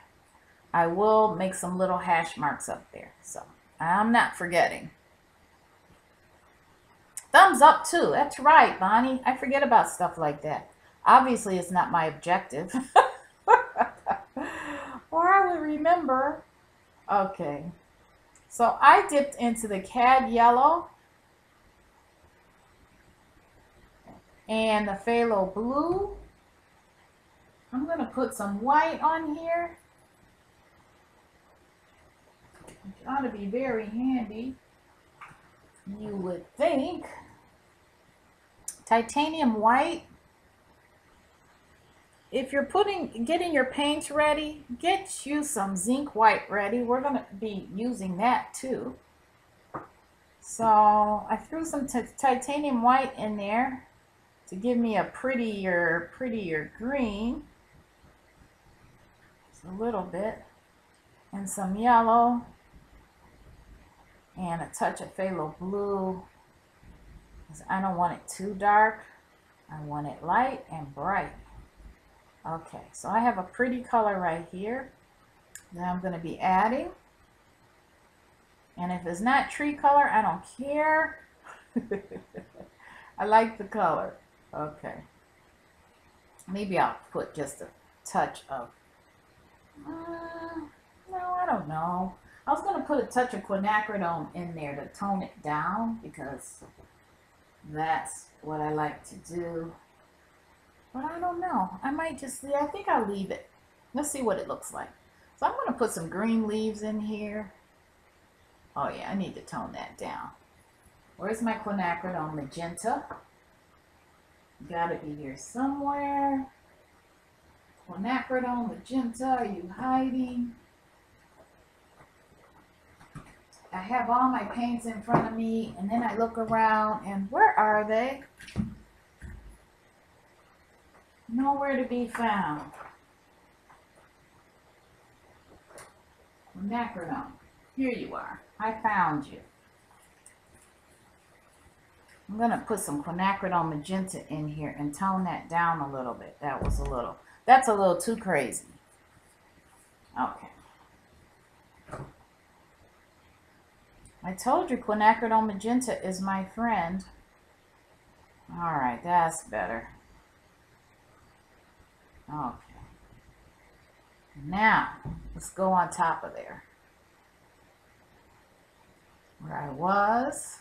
Speaker 1: I will make some little hash marks up there. So I'm not forgetting. Thumbs up too. That's right, Bonnie. I forget about stuff like that. Obviously, it's not my objective. Or I would remember. Okay. So I dipped into the cad yellow and the phthalo blue. I'm going to put some white on here. Which ought to be very handy, you would think. Titanium white. If you're getting your paints ready, get you some zinc white ready. We're going to be using that too. So I threw some titanium white in there to give me a prettier green. Just a little bit. And some yellow. And a touch of phthalo blue. I don't want it too dark. I want it light and bright. Okay, so I have a pretty color right here that I'm going to be adding. And if it's not tree color, I don't care. I like the color. Okay. Maybe I'll put just a touch of, no, I don't know. I was going to put a touch of quinacridone in there to tone it down because that's what I like to do. But I don't know. I might just, I think I'll leave it. Let's see what it looks like. So I'm going to put some green leaves in here. Oh yeah, I need to tone that down. Where's my quinacridone magenta? Got to be here somewhere. Quinacridone magenta, are you hiding? I have all my paints in front of me, and then I look around, and where are they? Nowhere to be found. Quinacridone, here you are. I found you. I'm going to put some quinacridone magenta in here and tone that down a little bit. That's a little too crazy. Okay. I told you quinacridone magenta is my friend. All right, that's better. Okay. Now, let's go on top of there. Where I was.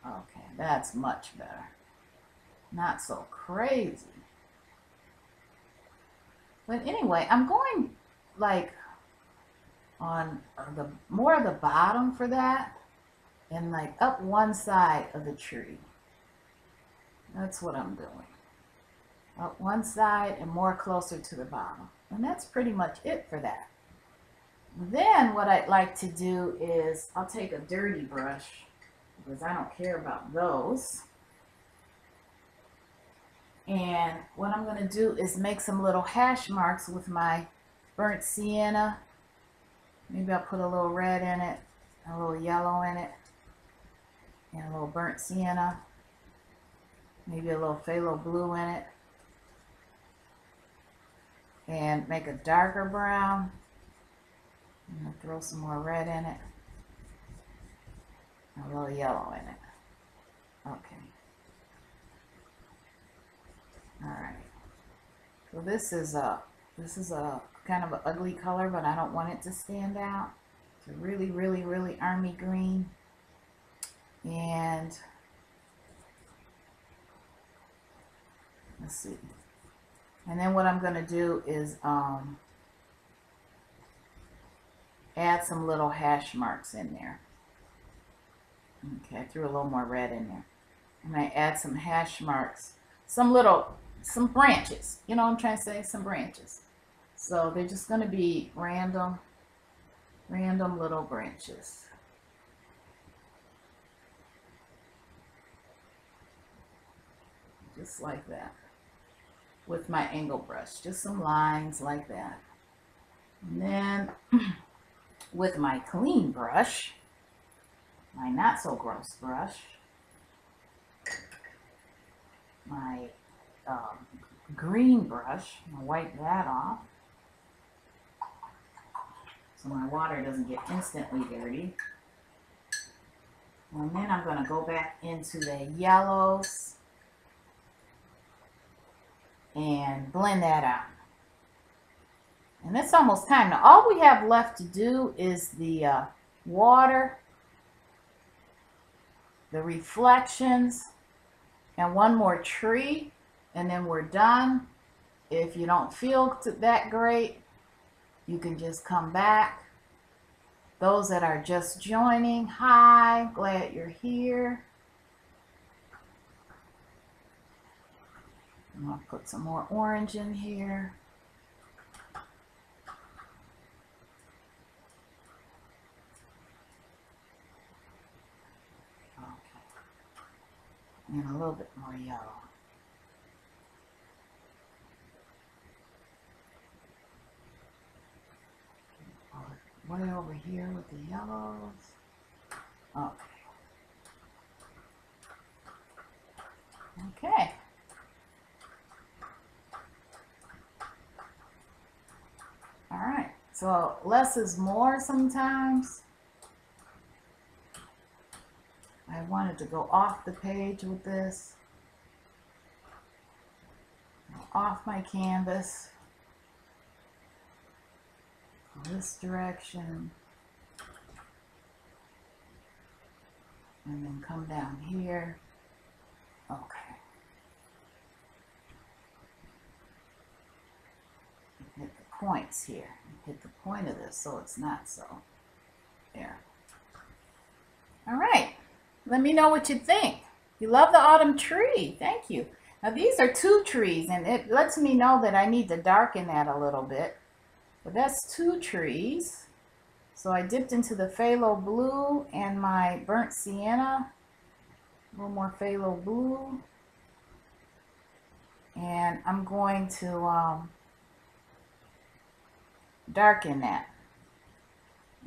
Speaker 1: Okay, that's much better. Not so crazy. But anyway, I'm going like on the more of the bottom for that and like up one side of the tree. That's what I'm doing. Up one side and more closer to the bottom. And that's pretty much it for that. Then what I'd like to do is I'll take a dirty brush because I don't care about those. And what I'm going to do is make some little hash marks with my burnt sienna. Maybe I'll put a little red in it, a little yellow in it, and a little burnt sienna. Maybe a little phthalo blue in it. And make a darker brown. I'm going to throw some more red in it. A little yellow in it. Okay. Alright. So this is a kind of an ugly color, but I don't want it to stand out. It's a really, really, really army green. And let's see. And then what I'm going to do is add some little hash marks in there. Okay, I threw a little more red in there. And I add some hash marks, some branches. You know what I'm trying to say? Some branches. So they're just going to be random little branches. Just like that. With my angle brush. Just some lines like that. And then with my clean brush, my not so gross brush, my green brush, I'm gonna wipe that off so my water doesn't get instantly dirty. And then I'm going to go back into the yellows and blend that out. And it's almost time. Now all we have left to do is the water, the reflections, and one more tree, and then we're done. If you don't feel that great, you can just come back. Those that are just joining, hi, glad you're here. I'm going to put some more orange in here. And a little bit more yellow. Way over here with the yellows. Okay. Okay. All right. So less is more sometimes. I wanted to go off the page with this, off my canvas, this direction, and then come down here. Okay. Hit the points here. Hit the point of this so it's not so. There. All right. Let me know what you think. You love the autumn tree. Thank you. Now these are 2 trees, and it lets me know that I need to darken that a little bit. But that's 2 trees. So I dipped into the phthalo blue and my burnt sienna. A little more phthalo blue. And I'm going to darken that.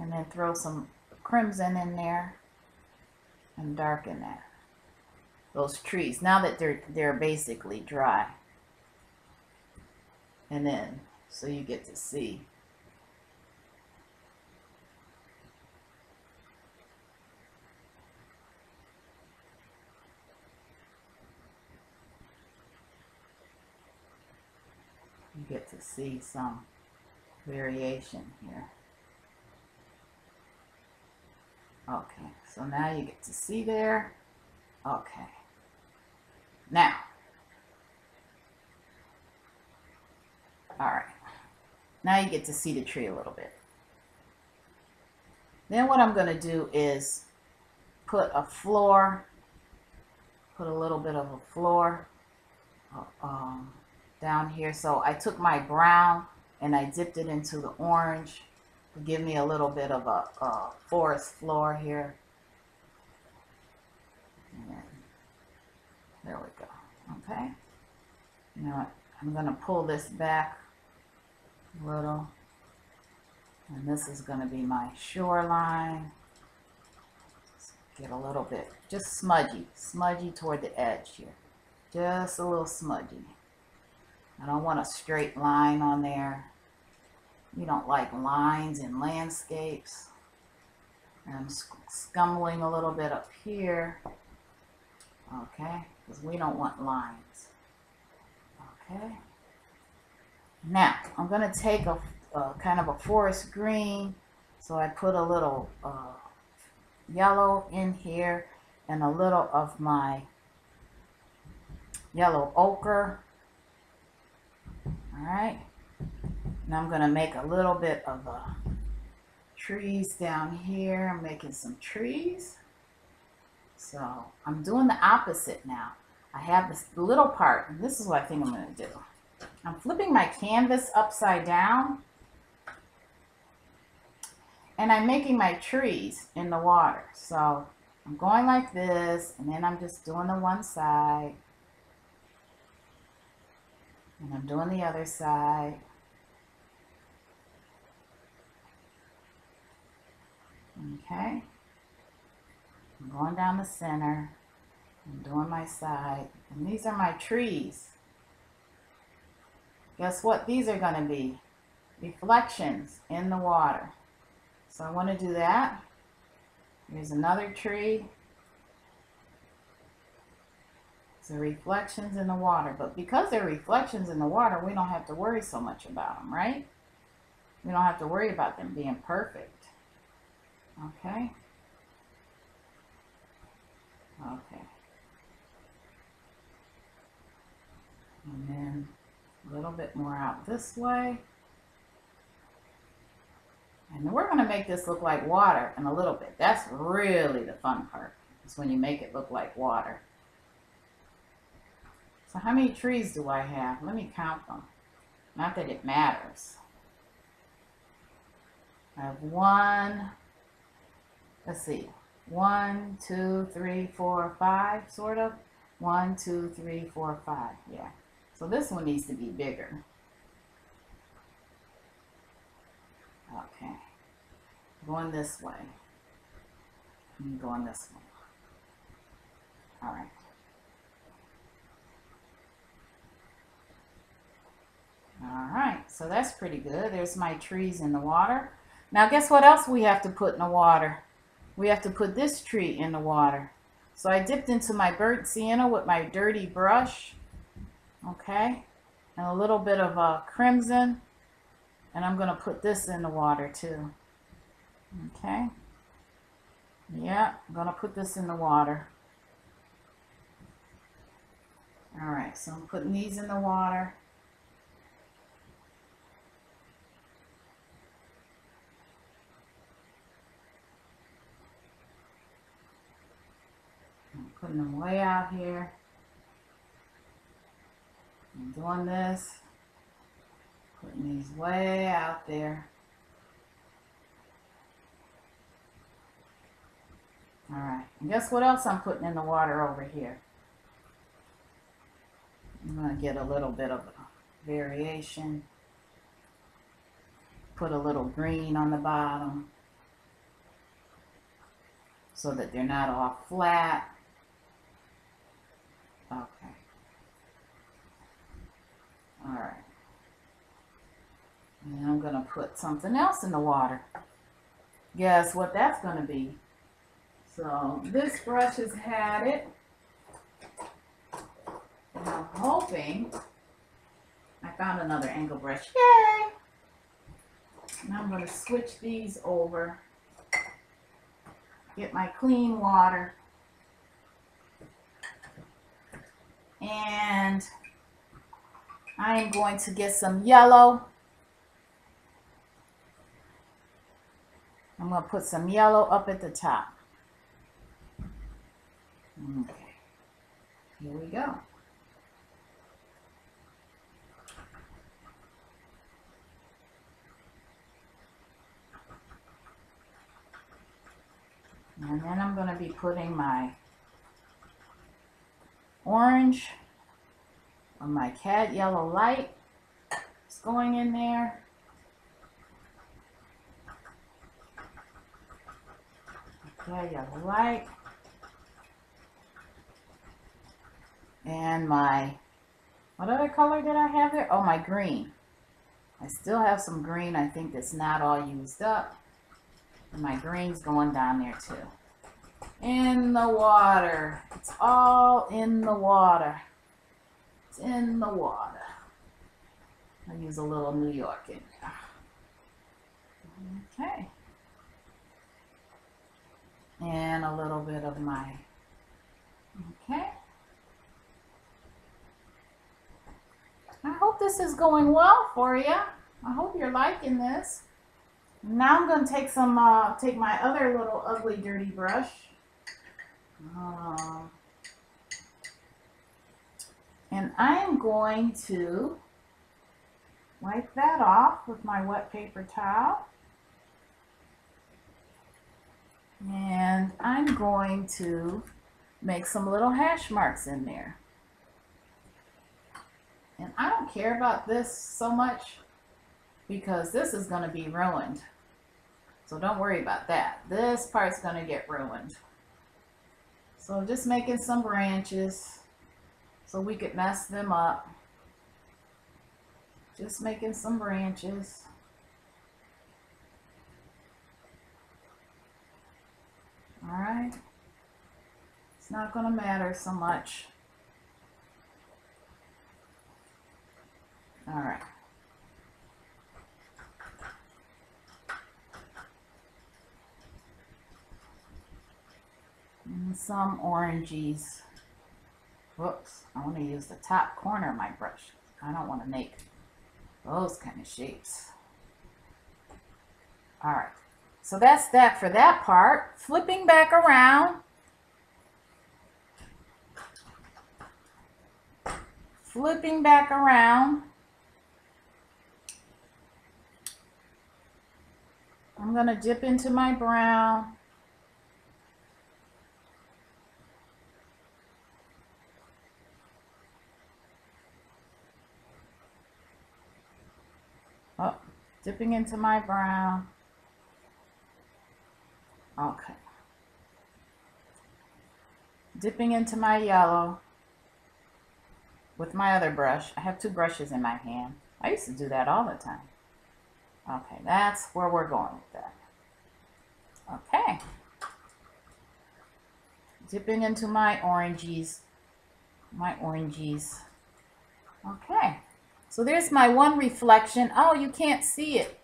Speaker 1: And then throw some crimson in there and darken that. Those trees, now that they're basically dry. And then, so you get to see. You get to see some variation here. Okay, so now you get to see there. Okay. Now, all right. Now you get to see the tree a little bit. Then what I'm going to do is put a floor, put a little bit of a floor down here. So I took my brown and I dipped it into the orange to give me a little bit of a forest floor here. And there we go. Okay. Now I'm going to pull this back a little. And this is going to be my shoreline. Get a little bit, just smudgy toward the edge here. Just a little smudgy. I don't want a straight line on there. You don't like lines in landscapes. And I'm scumbling a little bit up here. Okay, because we don't want lines. Okay. Now, I'm going to take a kind of a forest green. So I put a little yellow in here and a little of my yellow ochre. All right. Now I'm going to make a little bit of trees down here. I'm making some trees. So I'm doing the opposite now. I have this little part, and this is what I think I'm going to do. I'm flipping my canvas upside down, and I'm making my trees in the water. So I'm going like this, and then I'm just doing the one side, and I'm doing the other side. Okay. I'm going down the center. I'm doing my side, and these are my trees. Guess what? These are going to be reflections in the water. So I want to do that. Here's another tree. So reflections in the water. But because they're reflections in the water, we don't have to worry so much about them, right? We don't have to worry about them being perfect. Okay? Okay. And then a little bit more out this way. And then we're going to make this look like water in a little bit. That's really the fun part. Is when you make it look like water. So how many trees do I have? Let me count them. Not that it matters. I have one, let's see, 1, 2, 3, 4, 5, sort of. 1, 2, 3, 4, 5, yeah. So this one needs to be bigger. Okay. Going this way. And going this way. All right. All right, so that's pretty good. There's my trees in the water. Now guess what else we have to put in the water? We have to put this tree in the water. So I dipped into my burnt sienna with my dirty brush, okay, and a little bit of crimson, and I'm going to put this in the water too, okay. Yeah, I'm going to put this in the water. All right, so I'm putting these in the water. I'm putting them way out here. I'm doing this, putting these way out there. All right, and guess what else I'm putting in the water over here? I'm going to get a little bit of variation. Put a little green on the bottom so that they're not all flat. Okay. All right. And I'm going to put something else in the water. Guess what that's going to be? So this brush has had it. And I'm hoping I found another angle brush. Yay! Now I'm going to switch these over. Get my clean water. And I am going to get some yellow. I'm going to put some yellow up at the top. Okay, here we go. And then I'm going to be putting my orange or my cad yellow light. It's going in there. Cad yellow light. And my, what other color did I have there? Oh, my green. I still have some green, I think, that's not all used up. And my green's going down there too. In the water. It's all in the water. It's in the water. I'll use a little New York in there. Okay. And a little bit of my, okay. I hope this is going well for you. I hope you're liking this. Now I'm going to take some, take my other little ugly dirty brush. And I am going to wipe that off with my wet paper towel. And I'm going to make some little hash marks in there. And I don't care about this so much because this is going to be ruined. So don't worry about that. This part's going to get ruined. So just making some branches so we could mess them up. Just making some branches. All right. It's not going to matter so much. All right. And some oranges. Whoops, I want to use the top corner of my brush. I don't want to make those kind of shapes. All right, so that's that for that part. Flipping back around. Flipping back around. I'm going to dip into my brown. Oh, dipping into my brown. Okay. Dipping into my yellow with my other brush. I have two brushes in my hand. I used to do that all the time. Okay, that's where we're going with that. Okay. Dipping into my orangies. Okay. So there's my one reflection. Oh, you can't see it.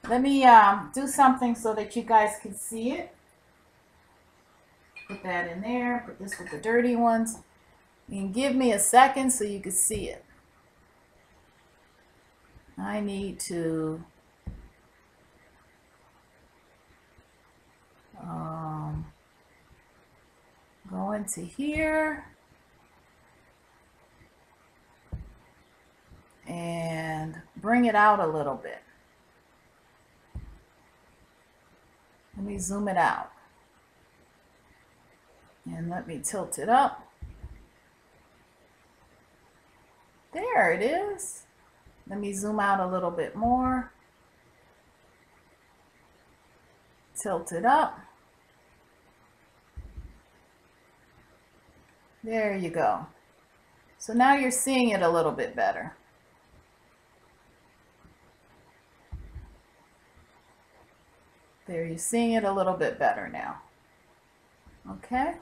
Speaker 1: Let me do something so that you guys can see it. Put that in there. Put this with the dirty ones. You can give me a second so you can see it. I need to go into here and bring it out a little bit. Let me zoom it out. And let me tilt it up. There it is. Let me zoom out a little bit more. Tilt it up. There you go. So now you're seeing it a little bit better. There, you're seeing it a little bit better now. Okay.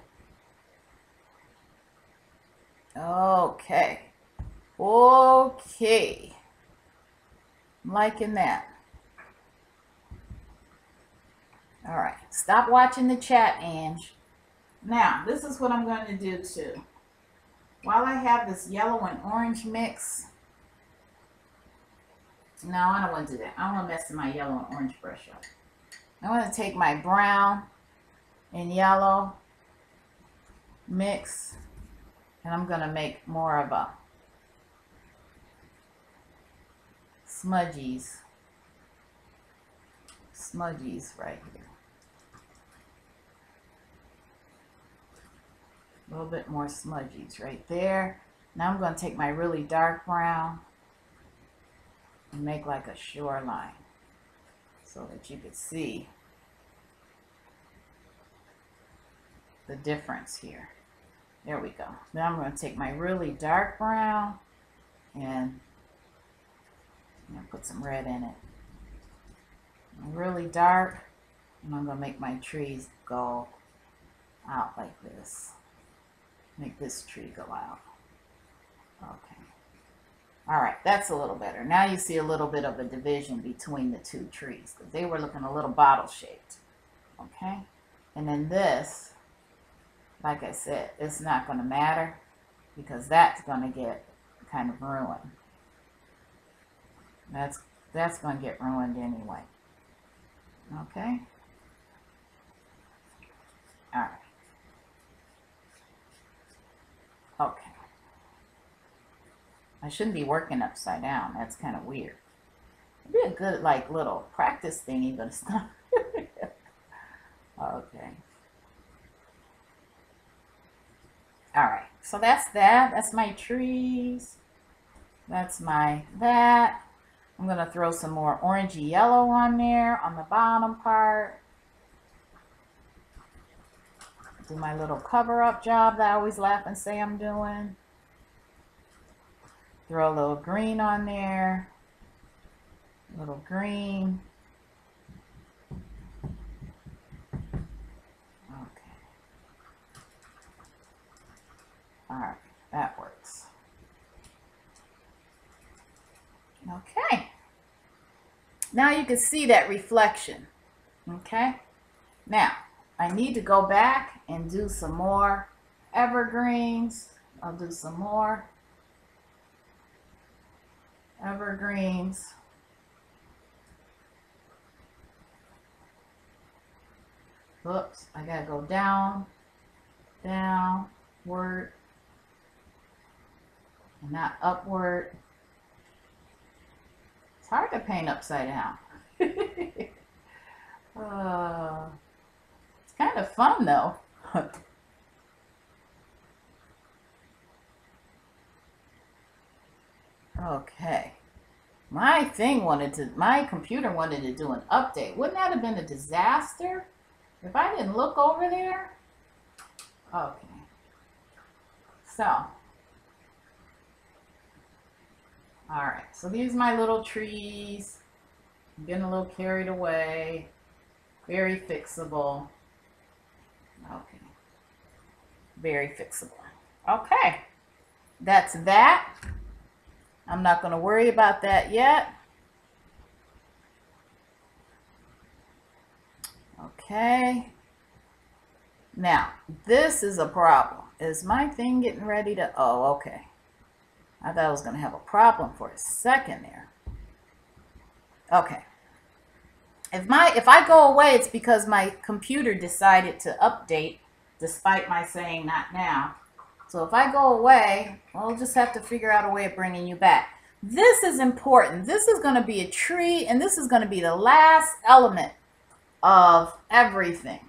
Speaker 1: Okay. Okay. I'm liking that. All right. Stop watching the chat, Ange. Now, this is what I'm going to do too. While I have this yellow and orange mix. No, I don't want to do that. I want to mess my yellow and orange brush up. I want to take my brown and yellow mix, and I'm going to make more of a smudgies right here. A little bit more smudgies right there. Now I'm going to take my really dark brown and make like a shoreline so that you could see the difference here. There we go. Now I'm going to take my really dark brown and put some red in it. Really dark, and I'm going to make my trees go out like this. Make this tree go out. Okay. All right, that's a little better. Now you see a little bit of a division between the two trees because they were looking a little bottle shaped. Okay. And then this, like I said, it's not going to matter because that's going to get kind of ruined. That's going to get ruined anyway. Okay. All right. Okay. I shouldn't be working upside down. That's kind of weird. It'd be a good like little practice thingy, but it's not. Okay. All right. So that's that. That's my trees. That's my that. I'm going to throw some more orangey yellow on there on the bottom part. Do my little cover-up job that I always laugh and say I'm doing. Throw a little green on there. A little green. Okay. All right, that works. Okay. Now you can see that reflection. Okay. Now, I need to go back and do some more evergreens. I'll do some more evergreens. Oops, I gotta go down, downward, and not upward. It's hard to paint upside down. It's kind of fun though. Okay. My computer wanted to do an update. Wouldn't that have been a disaster if I didn't look over there? Okay. So, All right, so these are my little trees. I'm getting a little carried away. Very fixable. Okay, very fixable. Okay, that's that. I'm not going to worry about that yet. Okay. Now, this is a problem. Is my thing getting ready to... Oh, okay. I thought I was going to have a problem for a second there. Okay. If I go away, it's because my computer decided to update despite my saying not now. So if I go away, we'll just have to figure out a way of bringing you back. This is important. This is going to be a tree, and this is going to be the last element of everything.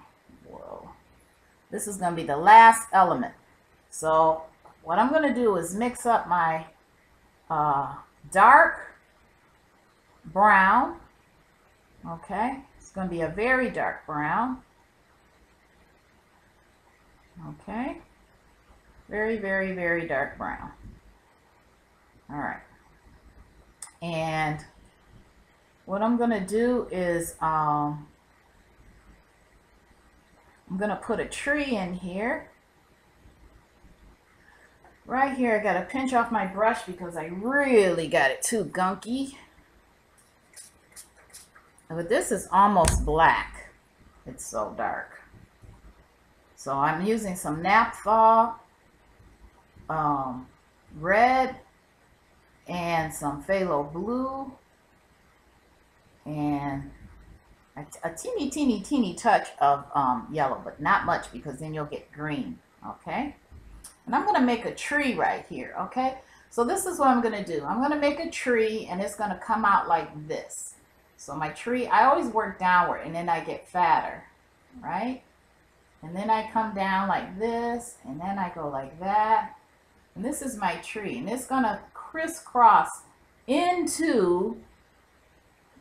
Speaker 1: Whoa. This is going to be the last element. So what I'm going to do is mix up my dark brown. Okay, it's going to be a very dark brown. Okay, very, very, very dark brown. All right, and what I'm going to do is I'm going to put a tree in here. Right here, I got to pinch off my brush because I really got it too gunky. But this is almost black. It's so dark. So I'm using some naphtha red and some phthalo blue and a teeny touch of yellow, but not much because then you'll get green. Okay. And I'm going to make a tree right here. Okay. So this is what I'm going to do. I'm going to make a tree and it's going to come out like this. So my tree, I always work downward and then I get fatter, right? And then I come down like this and then I go like that. And this is my tree and it's going to crisscross into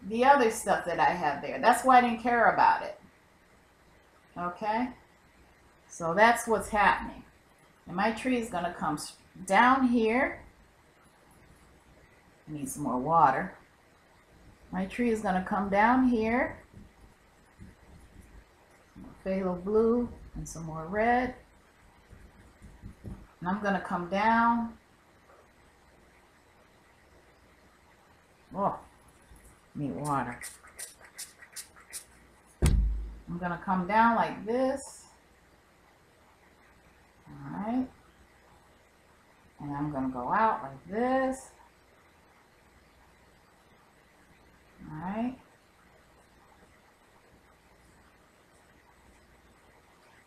Speaker 1: the other stuff that I have there. That's why I didn't care about it. Okay? So that's what's happening. And my tree is going to come down here. I need some more water. My tree is going to come down here, some more phthalo blue and some more red. And I'm going to come down. Oh, need water. I'm going to come down like this. All right. And I'm going to go out like this. All right.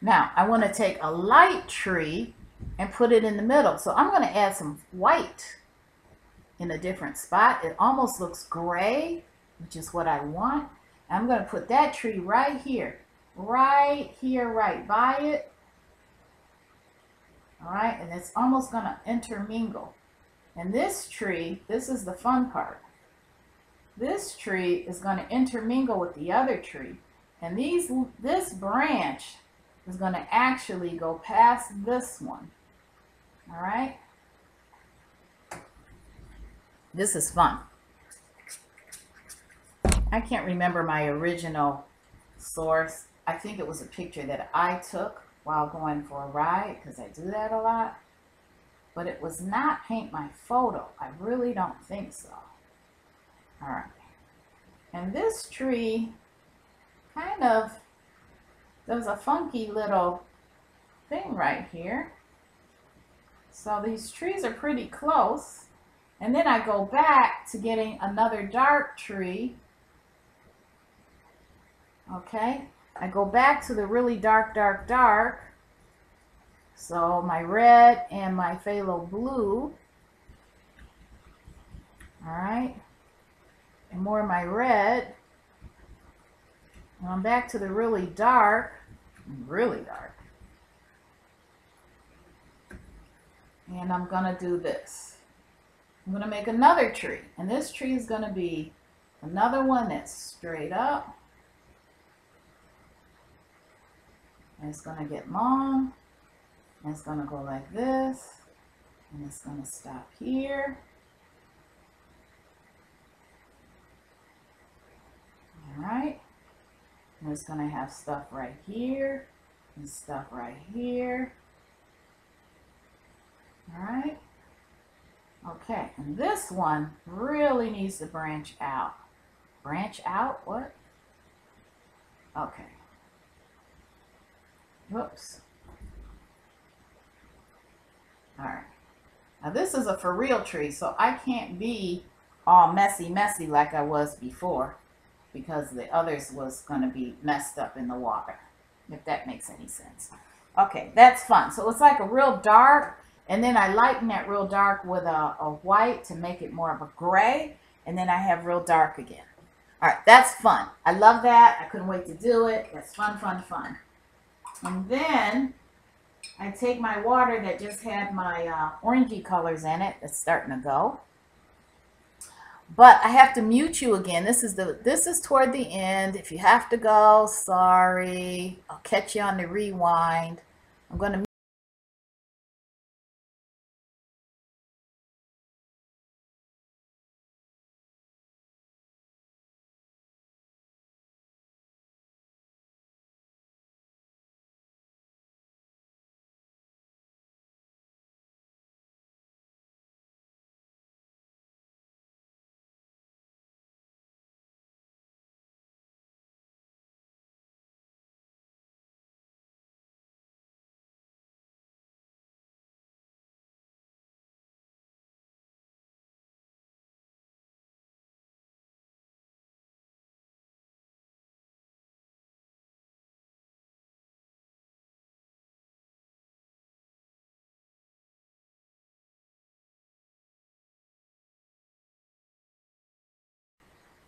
Speaker 1: Now, I want to take a light tree and put it in the middle. So I'm going to add some white in a different spot. It almost looks gray, which is what I want. I'm going to put that tree right here, right by it. All right, and it's almost going to intermingle. And this tree, this is the fun part. This tree is going to intermingle with the other tree. And this branch is going to actually go past this one. All right? This is fun. I can't remember my original source. I think it was a picture that I took while going for a ride, because I do that a lot. But it was not Paint My Photo. I really don't think so. All right. And this tree kind of does a funky little thing right here. So these trees are pretty close. And then I go back to getting another dark tree. Okay. I go back to the really dark. So my red and my phthalo blue. All right. And more of my red. And I'm back to the really dark. And I'm going to do this. I'm going to make another tree. And this tree is going to be another one that's straight up. And it's going to get long. And it's going to go like this. And it's going to stop here. All right. And it's going to have stuff right here and stuff right here. All right. Okay, and this one really needs to branch out. Branch out? What? Okay. Whoops. All right. Now this is a for real tree, so I can't be all messy like I was before, because the others was going to be messed up in the water, if that makes any sense. Okay, that's fun. So it's like a real dark, and then I lighten that real dark with a white to make it more of a gray, and then I have real dark again. All right, that's fun. I love that. I couldn't wait to do it. That's fun, fun, fun. And then I take my water that just had my orangey colors in it. It's starting to go. But I have to mute you again. This is toward the end. If you have to go, sorry. I'll catch you on the rewind. I'm going to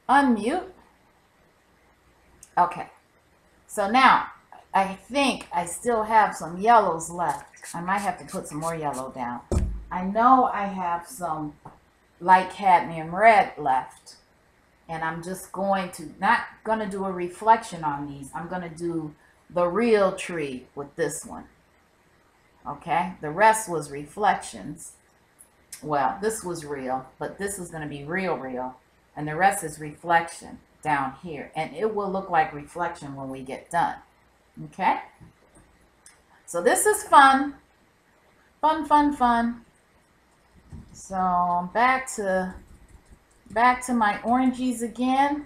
Speaker 1: unmute. Okay. So now, I think I still have some yellows left. I might have to put some more yellow down. I know I have some light cadmium red left. And I'm just going to, not going to do a reflection on these. I'm going to do the real tree with this one. Okay? The rest was reflections. Well, this was real, but this is going to be real. And the rest is reflection down here. And it will look like reflection when we get done. Okay? So this is fun. Fun. So back to my oranges again.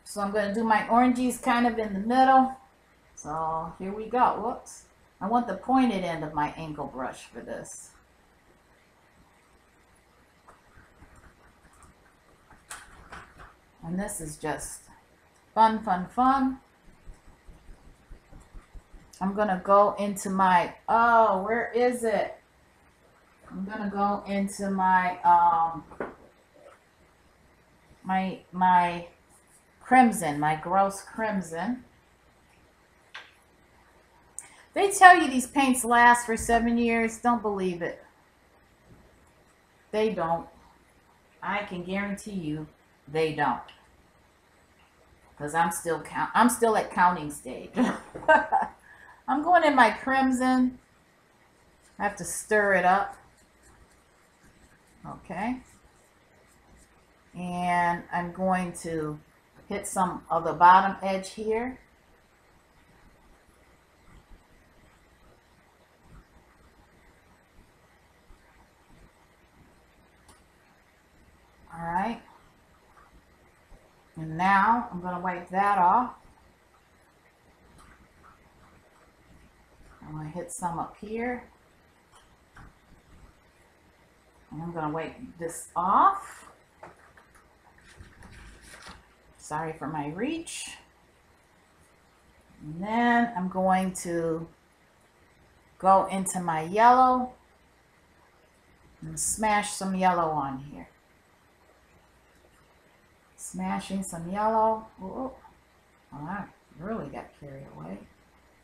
Speaker 1: So I'm going to do my oranges kind of in the middle. So here we go. Whoops. I want the pointed end of my angle brush for this. And this is just fun. I'm going to go into my, oh, where is it? I'm going to go into my, my crimson, my gross crimson. They tell you these paints last for 7 years. Don't believe it. They don't. I can guarantee you they don't. Because I'm still at counting stage. I'm going in my crimson. I have to stir it up. Okay. And I'm going to hit some of the bottom edge here. All right. And now I'm going to wipe that off. I'm going to hit some up here. And I'm going to wipe this off. Sorry for my reach. And then I'm going to go into my yellow and smash some yellow on here. Smashing some yellow. Oh, I really got carried away.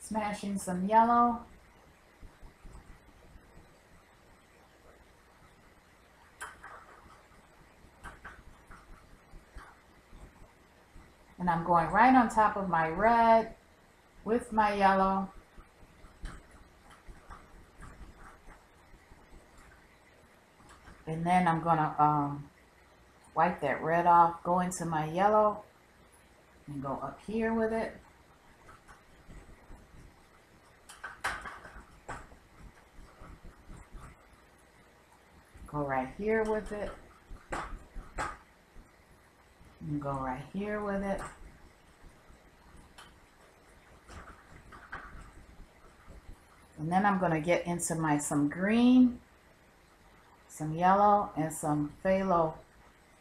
Speaker 1: Smashing some yellow. And I'm going right on top of my red with my yellow. And then I'm going to wipe that red off, go into my yellow, and go up here with it. Go right here with it. And go right here with it. And then I'm going to get into some green, some yellow, and some phthalo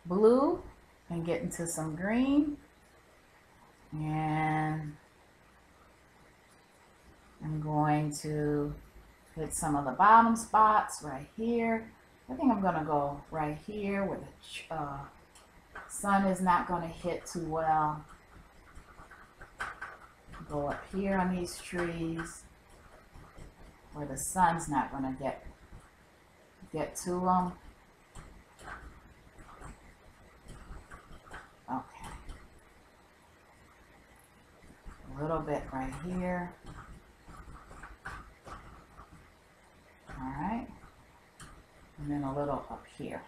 Speaker 1: blue, and get into some green. And I'm going to hit some of the bottom spots right here. I think I'm going to go right here where the sun is not going to hit too well. Go up here on these trees where the sun's not going to get to them. Okay. A little bit right here. All right. And then a little up here.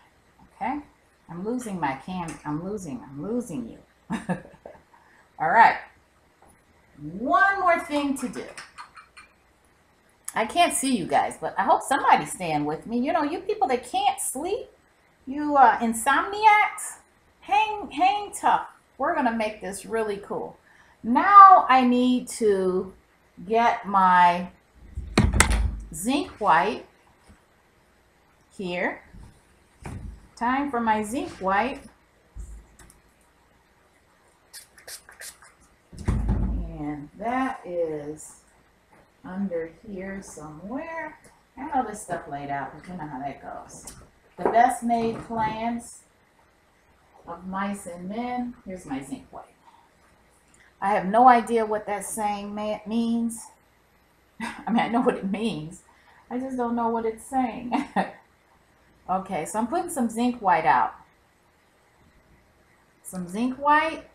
Speaker 1: Okay. I'm losing my I'm losing you. All right. One more thing to do. I can't see you guys, but I hope somebody's staying with me. You know, you people that can't sleep, you insomniacs, hang tough. We're going to make this really cool. Now I need to get my zinc white here. Time for my zinc white. And that is under here somewhere. I know this stuff laid out, but you know how that goes. The best made plans of mice and men. Here's my zinc white. I have no idea what that saying means. I mean, I know what it means. I just don't know what it's saying. Okay, so I'm putting some zinc white out. Some zinc white.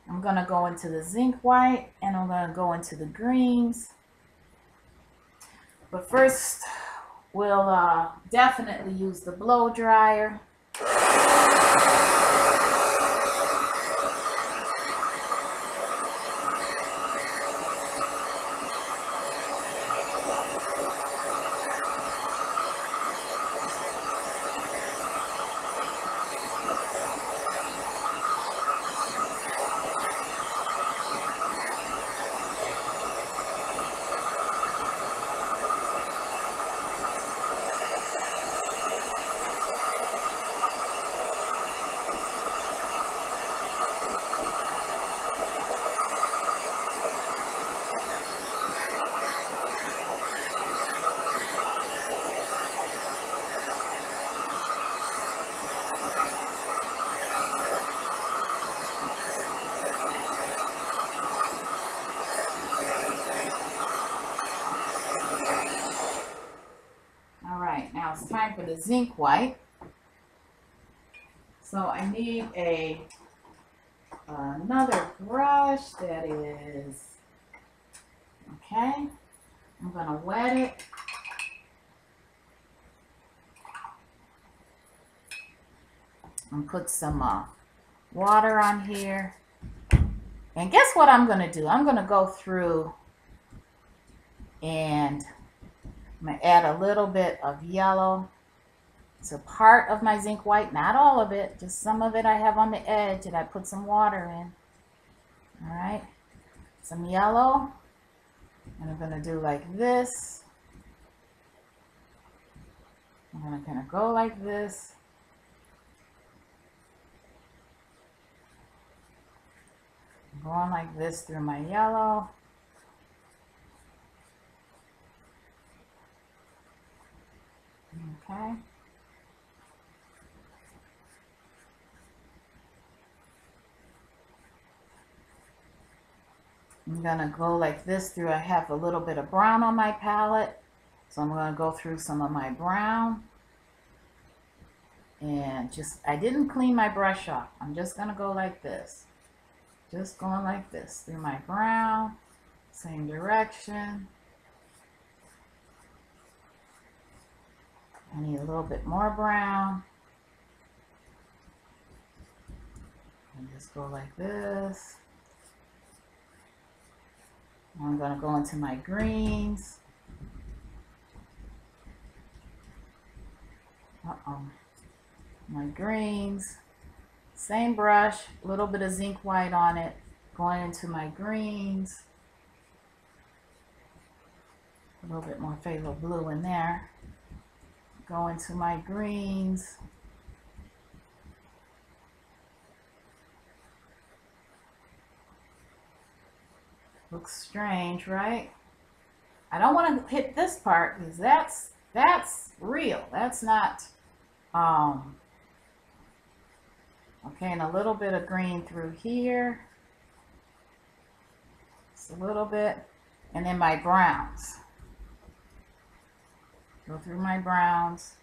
Speaker 1: I'm going to go into the zinc white, and I'm going to go into the greens. But first, we'll definitely use the blow dryer. Now it's time for the zinc white. So I need another brush that is, okay, I'm going to wet it. And put some water on here. And guess what I'm going to do? I'm going to go through and I'm going to add a little bit of yellow to part of my zinc white, not all of it, just some of it I have on the edge and I put some water in. All right, some yellow, and I'm going to do like this. I'm going to kind of go like this. Going like this through my yellow. Okay. I'm going to go like this through. I have a little bit of brown on my palette, so I'm going to go through some of my brown. And just, I didn't clean my brush off. I'm just going to go like this. Just going like this through my brown, same direction. I need a little bit more brown. And Just go like this. I'm going to go into my greens. My greens. Same brush, a little bit of zinc white on it. Going into my greens. A little bit more phthalo blue in there. Go into my greens. Looks strange, right? I don't want to hit this part because that's real. That's not okay, and a little bit of green through here. Just a little bit. And then my browns. Go through my browns.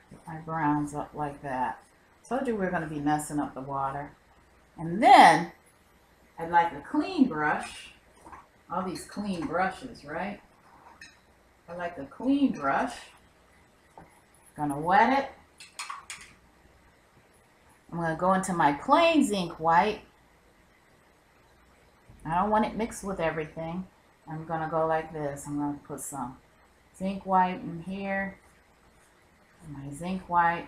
Speaker 1: Put my browns up like that. Told you we we're going to be messing up the water. And then I'd like a clean brush. All these clean brushes, right? I like a clean brush. Gonna wet it. I'm gonna go into my plain zinc white. I don't want it mixed with everything. I'm gonna go like this. I'm gonna put some zinc white in here. My zinc white.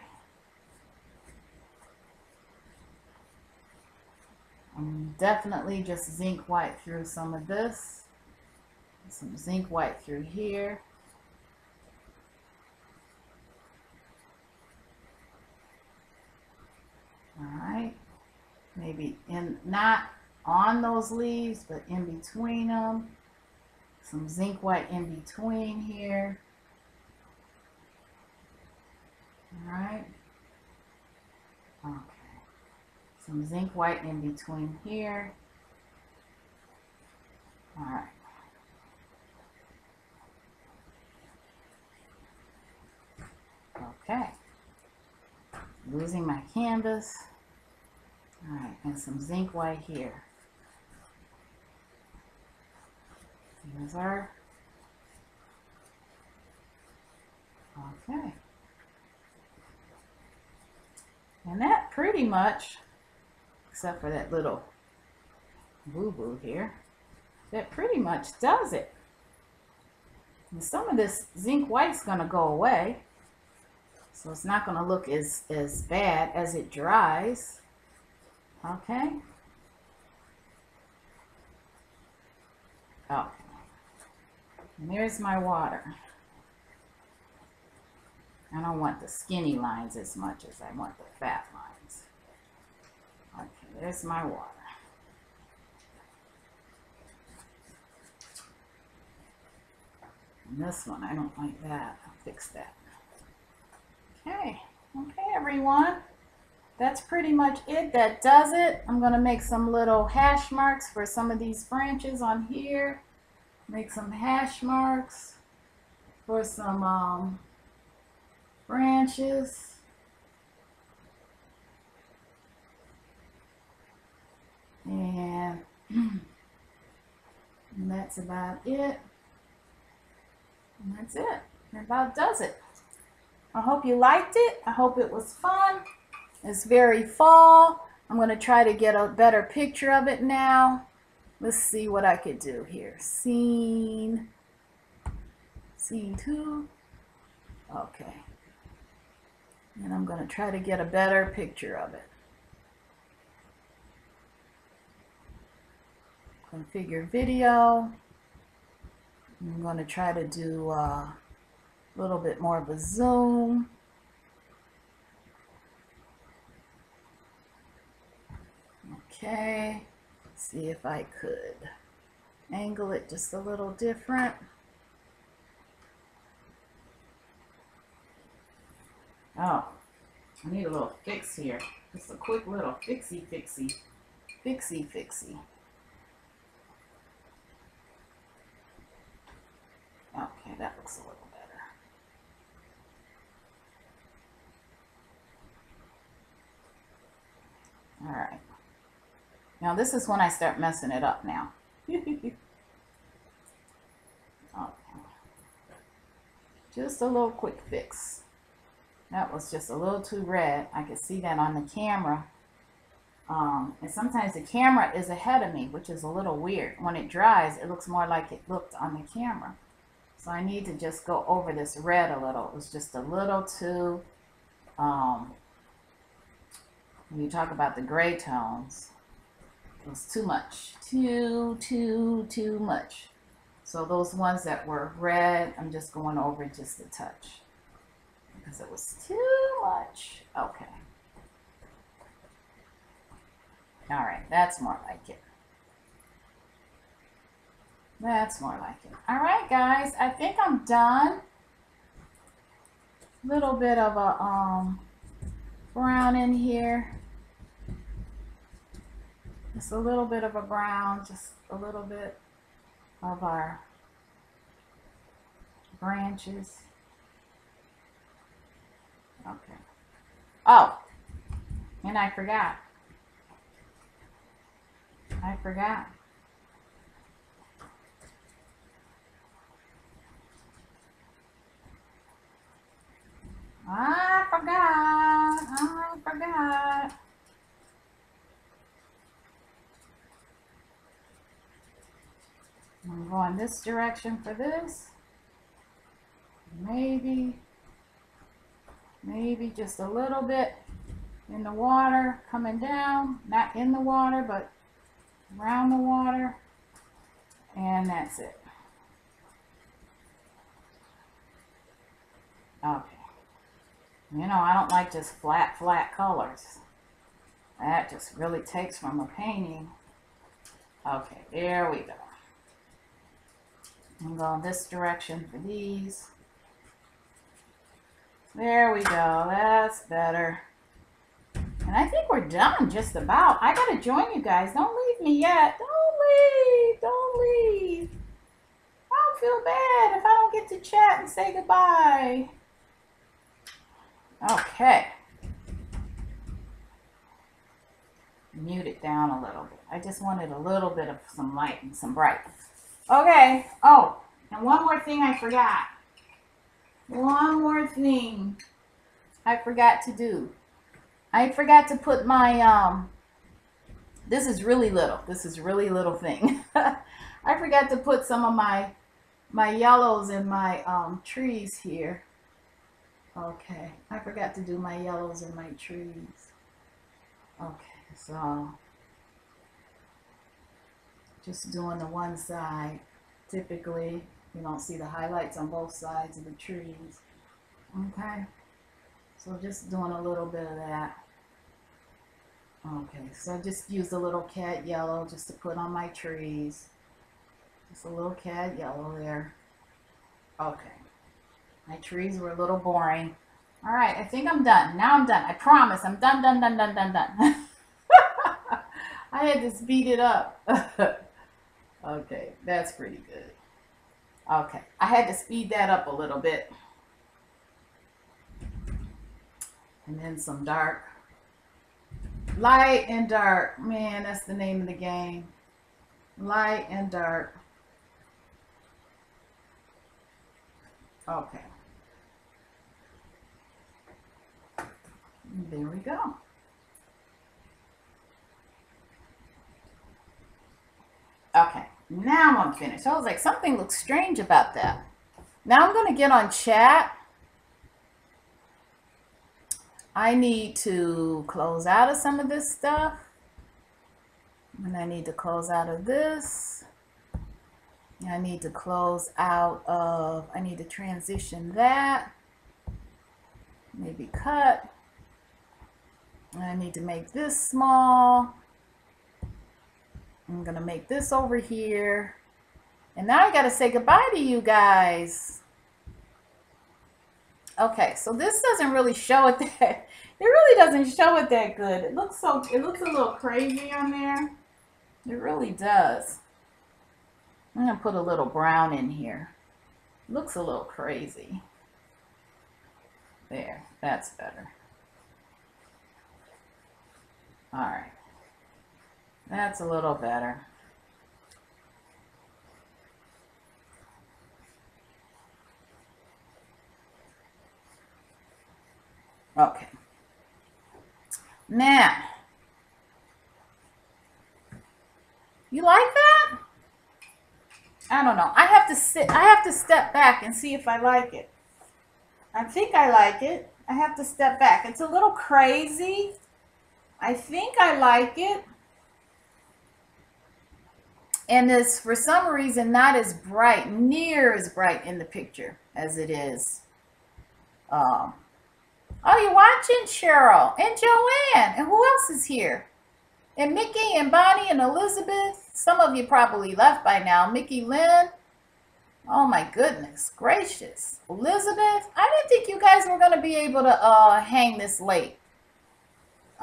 Speaker 1: I'm definitely just zinc white through some of this. Some zinc white through here. All right. Maybe not on those leaves, but in between them. Some zinc white in between here. All right. Okay. Some zinc white in between here. All right. Okay. Losing my canvas. All right, and some zinc white here. Here's our, okay. And that pretty much, except for that little boo-boo here, that pretty much does it. And some of this zinc white's gonna go away, so it's not gonna look as bad as it dries. Okay. Oh, and there's my water. I don't want the skinny lines as much as I want the fat lines. Okay, there's my water. And this one, I don't like that. I'll fix that. Okay, everyone. That's pretty much it. That does it. I'm going to make some little hash marks for some of these branches on here. Make some hash marks for some branches. And that's about it. And that's it. That about does it. I hope you liked it. I hope it was fun. It's very fall. I'm going to try to get a better picture of it now. Let's see what I could do here. Scene 2. Okay. And I'm going to try to get a better picture of it. Configure video. I'm going to try to do a little bit more of a zoom. Okay, see if I could angle it just a little different. Oh, I need a little fix here. Just a quick little fixie. Okay, that looks a little better. All right. Now this is when I start messing it up now. Okay. Just a little quick fix. That was just a little too red. I could see that on the camera. And sometimes the camera is ahead of me, which is a little weird. When it dries, it looks more like it looked on the camera. So I need to just go over this red a little. It was just a little too, when you talk about the gray tones, it was too much. Too much. So those ones that were red, I'm just going over just a touch because it was too much. Okay. All right, that's more like it. That's more like it. All right, guys, I think I'm done. Little bit of a brown in here. Just a little bit of a brown, just a little bit of our branches. Okay. Oh, and I forgot. I forgot. I'm going this direction for this. Maybe just a little bit in the water, coming down, not in the water, but around the water. And that's it. Okay. You know, I don't like just flat colors. That just really takes from a painting. Okay, there we go. I'm going this direction for these. There we go. That's better. And I think we're done just about. I got to join you guys. Don't leave me yet. Don't leave. Don't leave. I don't feel bad if I don't get to chat and say goodbye. Okay. Mute it down a little bit. I just wanted a little bit of some light and some bright. Okay. Oh, and one more thing I forgot. One more thing I forgot to do. I forgot to put my, this is really little. This is really little thing. I forgot to put some of my yellows in my trees here. Okay, I forgot to do my yellows in my trees. Okay, so just doing the one side. Typically, you don't see the highlights on both sides of the trees. Okay, so just doing a little bit of that. Okay, so I just used a little cat yellow just to put on my trees. Just a little cat yellow there. Okay. My trees were a little boring. All right, I think I'm done. Now I'm done. I promise. I'm done. I had to speed it up. Okay, that's pretty good. Okay, I had to speed that up a little bit. And then some dark. Light and dark. Man, that's the name of the game. Light and dark. Okay. There we go. Okay, now I'm finished. I was like, something looks strange about that. Now I'm going to get on chat. I need to close out of some of this stuff. And I need to close out of this. I need to close out of, I need to transition that. Maybe cut. I need to make this small. I'm gonna make this over here. And now I gotta say goodbye to you guys. Okay, so this doesn't really show it that, it really doesn't show it that good. It looks a little crazy on there. It really does. I'm gonna put a little brown in here. It looks a little crazy. There, that's better. All right, that's a little better. Okay. Now, you like that? I don't know. I have to step back and see if I like it. I think I like it. I have to step back. It's a little crazy. I think I like it. And it's, for some reason, not as bright, near as bright in the picture as it is. Oh, you're watching, Cheryl and Joanne. And who else is here? And Mickey and Bonnie and Elizabeth. Some of you probably left by now. Mickey Lynn. Oh my goodness gracious. Elizabeth, I didn't think you guys were going to be able to hang this late.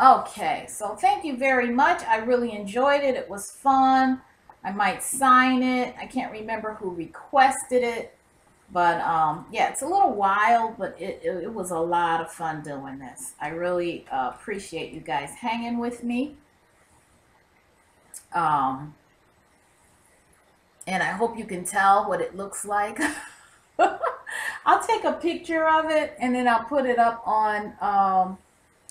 Speaker 1: Okay, so thank you very much. I really enjoyed it. It was fun. I might sign it. I can't remember who requested it. But yeah, it's a little wild, but it was a lot of fun doing this. I really appreciate you guys hanging with me. And I hope you can tell what it looks like. I'll take a picture of it and then I'll put it up on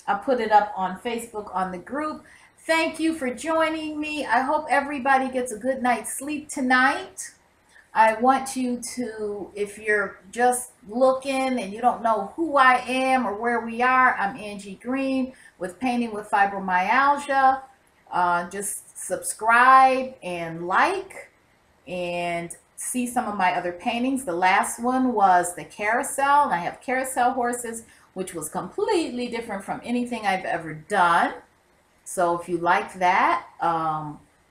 Speaker 1: Facebook on the group. Thank you for joining me. I hope everybody gets a good night's sleep tonight. I want you to, if you're just looking and you don't know who I am or where we are, I'm Angie Green with Painting with Fibromyalgia. Just subscribe and like and see some of my other paintings. The last one was the carousel, and I have carousel horses, which was completely different from anything I've ever done. So if you like that,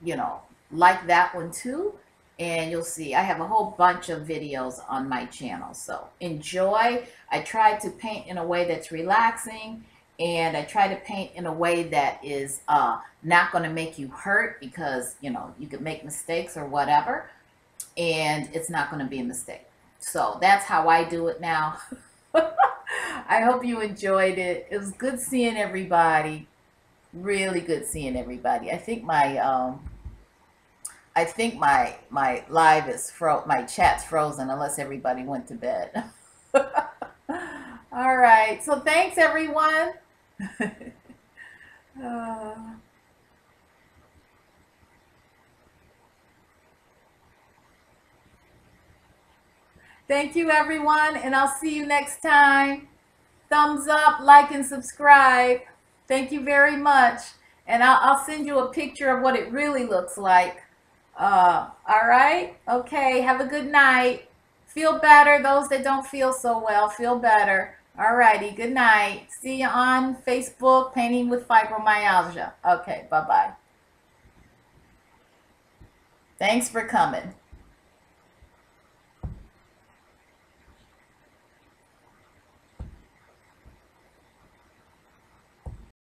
Speaker 1: you know, like that one too. And you'll see I have a whole bunch of videos on my channel. So enjoy. I try to paint in a way that's relaxing, and I try to paint in a way that is not going to make you hurt, because, you know, you could make mistakes or whatever, and it's not going to be a mistake. So that's how I do it now. I hope you enjoyed it. It was good seeing everybody. Really good seeing everybody. I think my live is my chat's frozen unless everybody went to bed. All right. So thanks everyone. Thank you everyone, and I'll see you next time. Thumbs up, like, and subscribe. Thank you very much. And I'll send you a picture of what it really looks like. All right. Okay. Have a good night. Feel better. Those that don't feel so well, feel better. All righty. Good night. See you on Facebook, Painting with Fibromyalgia. Okay. Bye-bye. Thanks for coming.